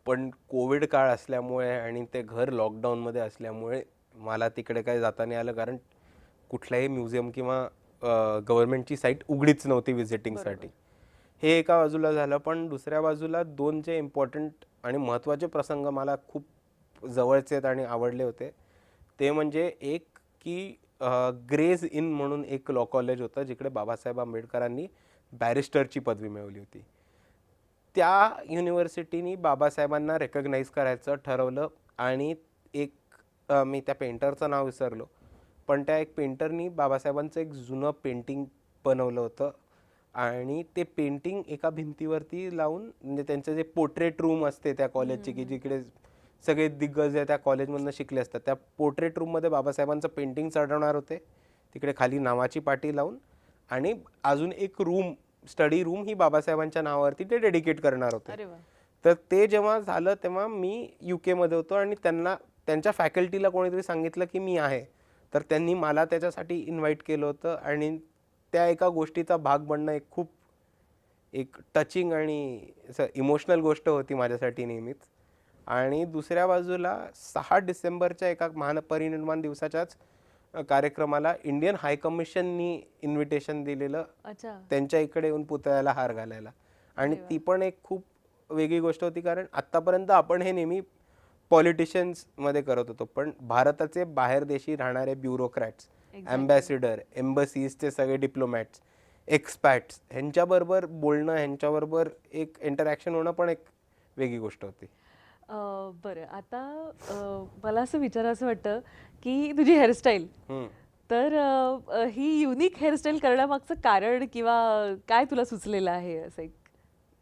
पण कोविड काळ असल्यामुळे आणि ते घर लॉकडाऊनमध्ये असल्यामुळे मला तिकडे काही जाता नाही आलं कारण कुठल्याही म्युझियम किंवा गव्हर्नमेंटची साईट उघडीच नव्हती व्हिजिटिंगसाठी. हे एका बाजूला झालं पण दुसऱ्या बाजूला 2 जे इम्पॉर्टंट आणि महत्त्वाचे प्रसंग मला खूप जवळचे आहेत आणि आवडले होते ते म्हणजे एक की ग्रेज इन म्हणून एक लॉ कॉलेज होतं जिकडे बाबासाहेब आंबेडकरांनी बॅरिस्टरची पदवी मिळवली होती. त्या युनिव्हर्सिटीनी बाबासाहेबांना रेकग्नाइज करायचं ठरवलं आणि एक मी त्या पेंटरचं नाव विसरलो पण त्या एक पेंटरनी बाबासाहेबांचं एक जुनं पेंटिंग बनवलं होतं आणि ते पेंटिंग एका भिंतीवरती लावून म्हणजे त्यांचं जे पोर्ट्रेट रूम असते त्या कॉलेजची की जिकडे सगळे दिग्गज त्या कॉलेजमधनं शिकले असतात त्या पोर्ट्रेट रूममध्ये बाबासाहेबांचं पेंटिंग चढवणार होते तिकडे खाली नावाची पाटी लावून आणि अजून एक रूम स्टडी रूम ही बाबासाहेबांच्या नावावरती ते डेडिकेट करणार होते. अरे वा. तर ते जेव्हा झालं तेव्हा मी UK मध्ये होतो आणि त्यांच्या फॅकल्टीला कोणीतरी सांगितलं की मी आहे तर त्यांनी मला त्याच्यासाठी इन्व्हाइट केलं होतं आणि त्या एका गोष्टीचा भाग बनणं एक खूप एक टचिंग आणि असं इमोशनल गोष्ट होती माझ्यासाठी नेहमीच. आणि दुसऱ्या बाजूला 6 डिसेंबरच्या एका महापरिनिर्वाण दिवसाच्याच कार्यक्रमाला इंडियन हाय कमिशननी इन्व्हिटेशन दिलेलं अच्छा. त्यांच्या इकडे येऊन पुतळ्याला हार घालायला आणि ती पण एक खूप वेगळी गोष्ट होती कारण आत्तापर्यंत आपण हे नेहमी पॉलिटिशियन्समध्ये करत होतो पण भारताचे बाहेर देशी राहणारे ब्युरोक्रॅट्स, ॲम्बॅसिडर, एम्बसीजचे सगळे डिप्लोमॅट्स, एक्सपॅट्स ह्यांच्याबरोबर बोलणं ह्यांच्याबरोबर एक इंटरॅक्शन होणं पण एक वेगळी गोष्ट होती. बरं आता मला असं विचारायचं वाटतं की तुझी हेअरस्टाईल तर ही युनिक हेअरस्टाईल करण्यामागचं कारण किंवा काय तुला सुचलेलं आहे असं एक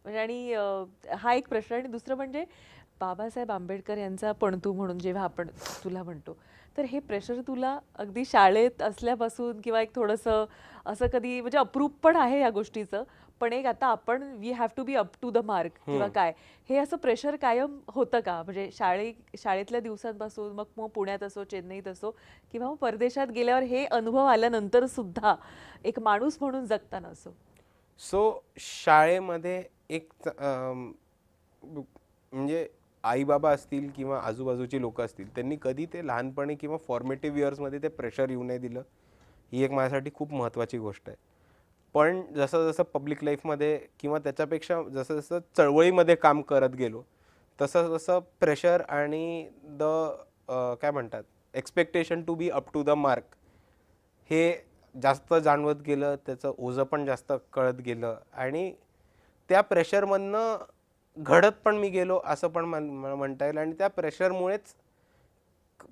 म्हणजे आणि हा एक प्रश्न आणि दुसरं म्हणजे बाबासाहेब आंबेडकर यांचा पणतू म्हणून जेव्हा आपण तुला म्हणतो तर हे प्रेशर तुला अगदी शाळेत असल्यापासून किंवा एक थोडंसं असं कधी म्हणजे अप्रूप पण आहे या गोष्टीचं पण एक आता आपण we have to be up to the mark किंवा काय हे असं प्रेशर कायम होतं का म्हणजे शाळेतल्या दिवसांपासून मग पुण्यात असो चेन्नईत असो किंवा मग परदेशात गेल्यावर हे अनुभव आल्यानंतर सुद्धा एक माणूस म्हणून जगताना असो. सो शाळेमध्ये एक म्हणजे आई बाबा असतील किंवा आजूबाजूची लोक असतील त्यांनी कधी ते लहानपणी किंवा फॉर्मेटिव्ह इयर्समध्ये ते प्रेशर येऊ नाही दिलं ही एक माझ्यासाठी खूप महत्त्वाची गोष्ट आहे. पण जसं जसं पब्लिक लाईफमध्ये किंवा त्याच्यापेक्षा जसं जसं चळवळीमध्ये काम करत गेलो तसं तसं प्रेशर आणि काय म्हणतात expectation to be up to the mark हे जास्त जाणवत गेलं त्याचं ओझं पण जास्त कळत गेलं आणि त्या प्रेशरमधनं घडत पण मी गेलो असं पण म्हणता येईल आणि त्या प्रेशरमुळेच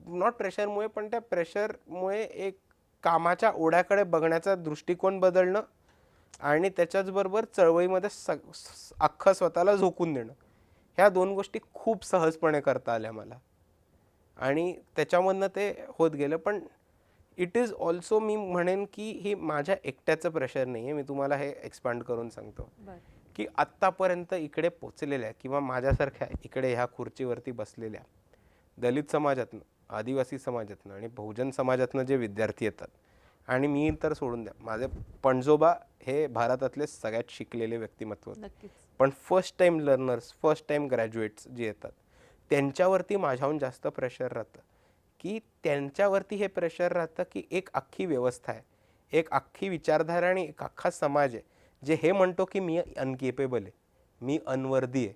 नॉट प्रेशरमुळे पण त्या प्रेशरमुळे एक कामाच्या ओढ्याकडे बघण्याचा दृष्टिकोन बदलणं आणि त्याच्याचबरोबर चळवळीमध्ये अख्खं स्वतःला झोकून देणं ह्या 2 गोष्टी खूप सहजपणे करता आल्या मला आणि त्याच्यामधनं ते होत गेलं. पण इट इज ऑल्सो मी म्हणेन की ही माझ्या एकट्याचं प्रेशर नाही आहे. मी तुम्हाला हे एक्सपांड करून सांगतो की आत्तापर्यंत इकडे पोचलेल्या किंवा माझ्यासारख्या इकडे ह्या खुर्चीवरती बसलेल्या दलित समाजातनं, आदिवासी समाजातनं आणि बहुजन समाजातनं जे विद्यार्थी येतात आणि मी तर सोडून द्या माझे पणजोबा हे भारतातले सगळ्यात शिकलेले व्यक्तिमत्व पण first time learners first time graduates जे येतात त्यांच्यावरती माझ्याहून जास्त प्रेशर राहतं की त्यांच्यावरती हे प्रेशर राहतं की एक अख्खी व्यवस्था आहे, एक अख्खी विचारधारा आणि एक अख्खा समाज आहे जे हे म्हणतो की मी अनकेपेबल आहे, मी अनवर्दी आहे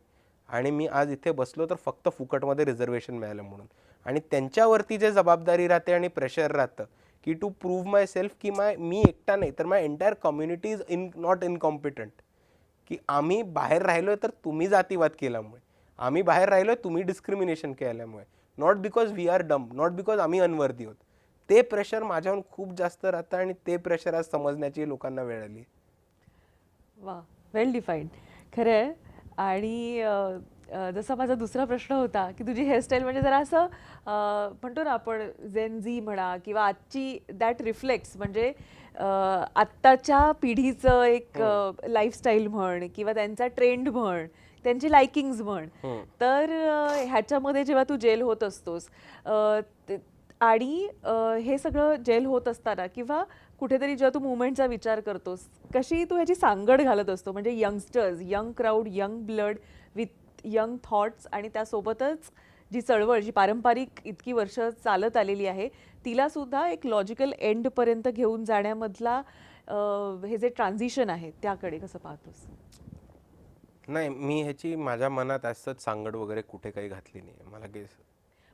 आणि मी आज इथे बसलो तर फक्त फुकटमध्ये रिझर्वेशन मिळालं म्हणून. आणि त्यांच्यावरती जे जबाबदारी राहते आणि प्रेशर राहतं की टू प्रूव्ह माय सेल्फ की मी एकटा नाही तर माय entire community is not incompetent. की आम्ही बाहेर राहिलोय तर तुम्ही जातीवाद केल्यामुळे, आम्ही बाहेर राहिलोय तुम्ही डिस्क्रिमिनेशन केल्यामुळे, not because we are dumb, not because आम्ही अनवर्दी आहोत. ते प्रेशर माझ्याहून खूप जास्त राहतं आणि ते प्रेशर आज समजण्याची लोकांना वेळ आली. वा, वेल डिफाईन्ड. खरं आहे. आणि जसा माझा दुसरा प्रश्न होता की तुझी हेअरस्टाईल म्हणजे जरा असं म्हणतो ना आपण झेन झी म्हणा किंवा आजची दॅट रिफ्लेक्ट्स म्हणजे आत्ताच्या पिढीचं एक लाईफस्टाईल म्हण किंवा त्यांचा ट्रेंड म्हण, त्यांची लाइकिंग्स म्हण. तर ह्याच्यामध्ये जेव्हा तू जेल होत असतोस आणि हे सगळं जेल होत असताना किंवा कुठेतरी जेव्हा तू मुवमेंटचा विचार करतोस, कशी तू ह्याची सांगड घालत असतो? म्हणजे youngsters, young crowd, young blood with young thoughts आणि त्यासोबतच जी चळवळ, जी पारंपरिक इतकी वर्ष चालत आलेली आहे, तिला सुद्धा एक लॉजिकल एंडपर्यंत घेऊन जाण्यामधला हे जे ट्रान्झिशन आहे त्याकडे कसं पाहतोस? नाही, मी ह्याची माझ्या मनात असंच सांगड वगैरे कुठे काही घातली नाही मला.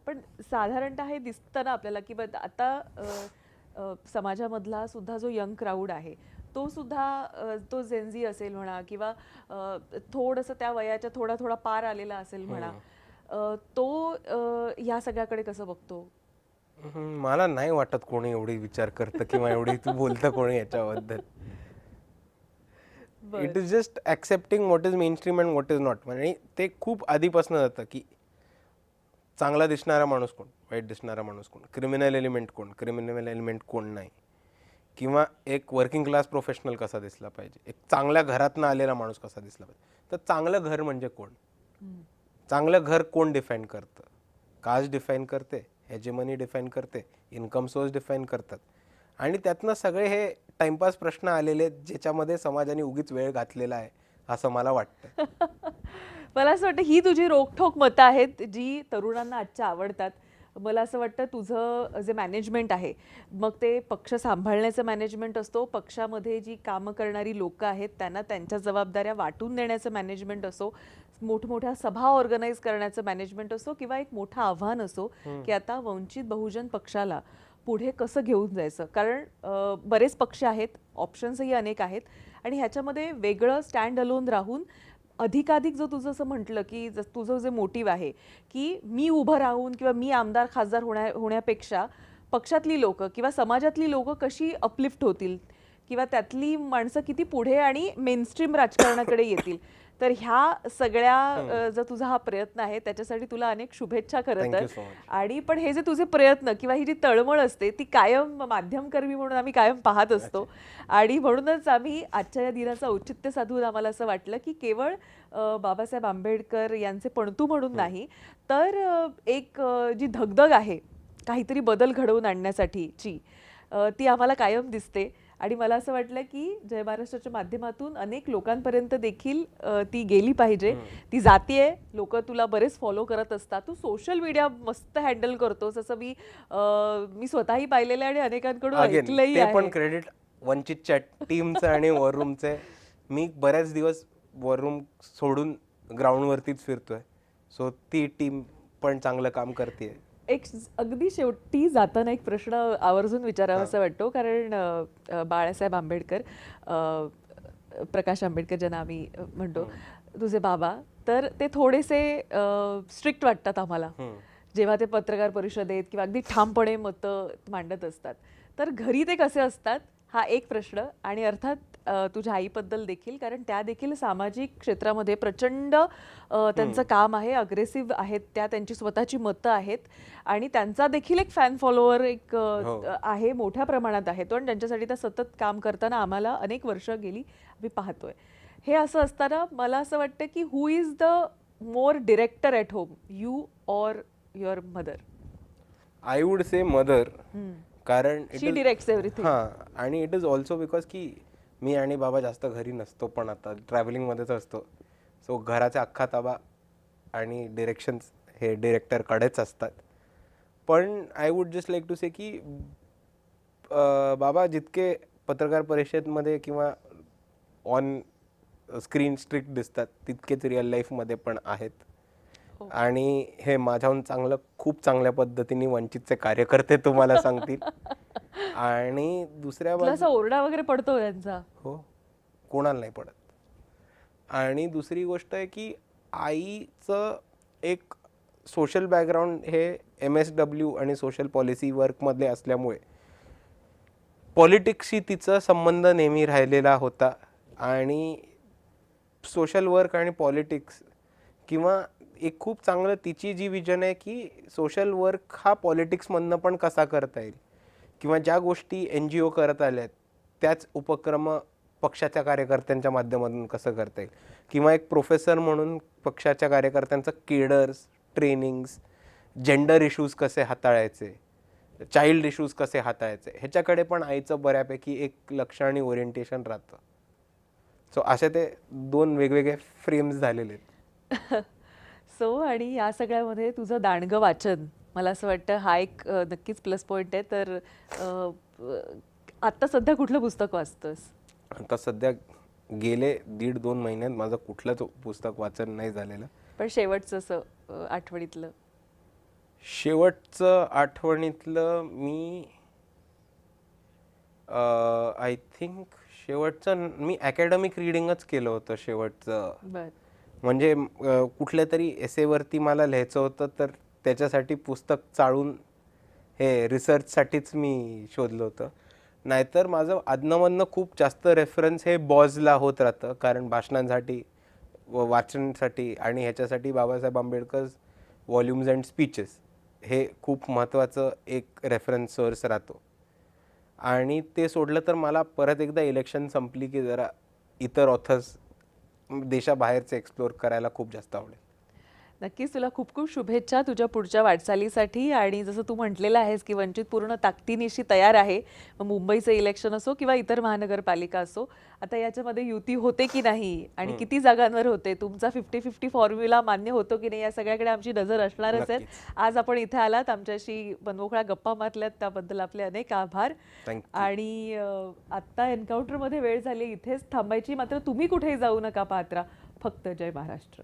पण साधारणतः हे दिसतं ना आपल्याला की आता समाजामधला सुद्धा जो यंग क्राऊड आहे तो सुद्धा तो झेनझी असेल म्हणा किंवा थोडंसं त्या वयाच्या थोडा थोडा पार आलेला असेल म्हणा, तो ह्या सगळ्याकडे कसं बघतो? मला नाही वाटत कोणी एवढी विचार करतं किंवा एवढी तू बोलतं कोणी याच्याबद्दल. It is just accepting what is main stream and what is not. म्हणजे ते खूप आधीपासून जातं की चांगला दिसणारा माणूस कोण, वाईट दिसणारा माणूस कोण, क्रिमिनल एलिमेंट कोण, क्रिमिनल एलिमेंट कोण नाही, किंवा एक वर्किंग क्लास प्रोफेशनल कसा दिसला पाहिजे, एक चांगल्या घरातनं आलेला माणूस कसा दिसला पाहिजे. तर चांगलं घर म्हणजे कोण, चांगलं घर कोण डिफाईन करतं? कास्ट डिफाईन करते, हेजेमनी डिफाईन करते, इन्कम सोर्स डिफाईन करतात. आणि त्यातनं सगळे हे टाइमपास प्रश्न आलेले आहेत ज्याच्यामध्ये समाजाने उगीच वेळ घातलेला आहे असं मला वाटतं. मला असं वाटतं ही तुझी रोखठोक मतं आहेत जी तरुणांना आजच्या आवडतात. मला असं वाटतं तुझं जे मॅनेजमेंट आहे, मग ते पक्ष सांभाळण्याचं मॅनेजमेंट असतो, पक्षामध्ये जी कामं करणारी लोकं आहेत त्यांना त्यांच्या जबाबदाऱ्या वाटून देण्याचं मॅनेजमेंट असो, मोठमोठ्या सभा ऑर्गनाईज करण्याचं मॅनेजमेंट असो किंवा एक मोठं आव्हान असो की आता वंचित बहुजन पक्षाला पुढे कसं घेऊन जायचं. कारण बरेच पक्ष आहेत, ऑप्शन्सही अनेक आहेत आणि ह्याच्यामध्ये वेगळं स्टँड अलोन राहून अधिकाधिक जो तुझं असं म्हटलं की तुझं जे मोटिव्ह आहे की मी उभं राहून किंवा मी आमदार खासदार होण्यापेक्षा पक्षातली लोकं किंवा समाजातली लोकं कशी अपलिफ्ट होतील किंवा त्यातली माणसं किती पुढे आणि मेनस्ट्रीम राजकारणाकडे येतील. तर ह्या सगळ्या जर तुझा हा प्रयत्न आहे त्याच्यासाठी तुला अनेक शुभेच्छा खरं तर. आणि पण हे जे तुझे प्रयत्न किंवा ही जी तळमळ असते ती कायम माध्यमकर्मी म्हणून आम्ही कायम पाहत असतो आणि म्हणूनच आम्ही आजच्या या दिनाचं औचित्य साधून आम्हाला असं वाटलं की केवळ बाबासाहेब आंबेडकर यांचे पणतू म्हणून नाही तर एक जी धगधग आहे काहीतरी बदल घडवून आणण्यासाठीची ती आम्हाला कायम दिसते. आणि मला असं वाटलं की जय महाराष्ट्राच्या माध्यमातून अनेक लोकांपर्यंत देखील ती गेली पाहिजे. ती जातीये, लोक तुला बरेच फॉलो करत असतात, तू सोशल मीडिया मस्त हँडल करतोस असं मी स्वतःही पाहिलेलं आहे आणि अनेकांकडून ऐकलंही आहे. पण क्रेडिट वंचितच्या टीमचं आणि वॉर रूमचे. मी बऱ्याच दिवस वॉर रूम सोडून ग्राउंडवरतीच फिरतोय, सो ती टीम पण चांगलं काम करते. एक अगदी शेवटी जाताना एक प्रश्न आवर्जून विचारावा असं वाटतो, कारण बाळासाहेब आंबेडकर, प्रकाश आंबेडकर ज्यांना आम्ही म्हणतो, तुझे बाबा, तर ते थोडेसे स्ट्रिक्ट वाटतात आम्हाला जेव्हा ते पत्रकार परिषदेत किंवा अगदी ठामपणे मतं मांडत असतात. तर घरी ते कसे असतात हा एक प्रश्न. आणि अर्थात तुझ्या आईबद्दल देखील, कारण त्या देखील सामाजिक क्षेत्रामध्ये प्रचंड त्यांचं काम आहे, अग्रेसिव्ह आहेत त्या, त्यांची स्वतःची मतं आहेत आणि त्यांचा देखील एक फॅन फॉलोअर एक आहे, मोठ्या प्रमाणात आहे तो, आणि त्यांच्यासाठी त्या सतत काम करताना आम्हाला अनेक वर्ष गेली आम्ही पाहतोय. हे असं असताना मला असं वाटतं की who is the more director at home, you or your mother? I would say mother, कारण शी डिरेक्ट्स एव्हरीथिंग. आणि इट इज ऑल्सो बिकॉज की मी आणि बाबा जास्त घरी नसतो, पण आता ट्रॅव्हलिंगमध्येच असतो, सो घराचा अख्खा ताबा आणि डिरेक्शन्स हे डिरेक्टरकडेच असतात. पण I would just like to say की बाबा जितके पत्रकार परिषदेमध्ये किंवा ऑन स्क्रीन स्ट्रिक्ट दिसतात तितकेच रिअल लाईफमध्ये पण आहेत. हो. आणि हे माझ्याहून खूप चांगल्या पद्धतीने वंचितचे कार्यकर्ते तुम्हाला सांगतील. आणि दुसऱ्या तुला बाजू असा ओरडा वगैरे पडतो त्यांचा? हो, कोणाला नाही पडत. आणि दुसरी गोष्ट आहे की आईचं एक सोशल बॅकग्राऊंड हे MSW आणि सोशल पॉलिसी वर्कमधले असल्यामुळे पॉलिटिक्सशी तिचा संबंध नेहमी राहिलेला होता. आणि सोशल वर्क आणि पॉलिटिक्स किंवा एक खूप चांगलं तिची जी विजन आहे की सोशल वर्क हा पॉलिटिक्समधनं पण कसा करता येईल किंवा ज्या गोष्टी NGO करत आल्यात त्याच उपक्रम पक्षाच्या कार्यकर्त्यांच्या माध्यमातून कसं करता येईल किंवा एक प्रोफेसर म्हणून पक्षाच्या कार्यकर्त्यांचं केडर्स, ट्रेनिंग्स, जेंडर इश्यूज कसे हाताळायचे, चाइल्ड इश्यूज कसे हाताळायचे ह्याच्याकडे पण आईचं बऱ्यापैकी एक लक्ष आणि ओरिएंटेशन राहतं. सो असे ते 2 वेगवेगळे फ्रेम्स झालेले आहेत. सो आणि या सगळ्यामध्ये तुझं दांडगं वाचन, मला असं वाटतं हा एक नक्कीच प्लस पॉइंट आहे. तर आत्ता सध्या कुठलं पुस्तक वाचतोस? आता सध्या गेले 1.5-2 महिन्यात माझं कुठलंच पुस्तक वाचन नाही झालेलं. पण शेवटचं असं आठवणीतलं? शेवटचं आठवणीतलं मी आय थिंक शेवटचं मी अकॅडमिक रिडिंगच केलं होतं शेवटचं. बर. म्हणजे कुठल्या तरी एसेवरती मला लिहायचं होतं तर त्याच्यासाठी पुस्तक चाळून हे रिसर्चसाठीच मी शोधलं होतं. नाहीतर माझं अधनंमधनं खूप जास्त रेफरन्स हे बॉजला होत राहतं कारण भाषणांसाठी वाचनासाठी आणि ह्याच्यासाठी Babasaheb Ambedkar volumes and speeches हे खूप महत्त्वाचं एक रेफरन्स सोर्स राहतो. आणि ते सोडलं तर मला परत एकदा इलेक्शन संपली की जरा इतर ऑथर्स देशाबाहेरचे एक्सप्लोर करायला खूप जास्त आवडेल. नक्कीच तुला खूप खूप शुभेच्छा तुझ्या पुढच्या वाटचालीसाठी. आणि जसं तू म्हटलेलं आहेस की वंचित पूर्ण ताकदीनिशी तयार आहे, मग मुंबईचं इलेक्शन असो किंवा इतर महानगरपालिका असो. आता याच्यामध्ये युती होते की नाही आणि किती जागांवर होते, तुमचा 50-50 फॉर्म्युला मान्य होतो की नाही, या सगळ्याकडे आमची नजर असणारच आहे. आज आपण इथे आलात, आमच्याशी मनमोकळ्या गप्पा मारल्यात, त्याबद्दल आपले अनेक आभार. आणि आत्ता एन्काउंटरमध्ये वेळ झाली इथेच थांबायची, मात्र तुम्ही कुठेही जाऊ नका पात्रा. फक्त जय महाराष्ट्र.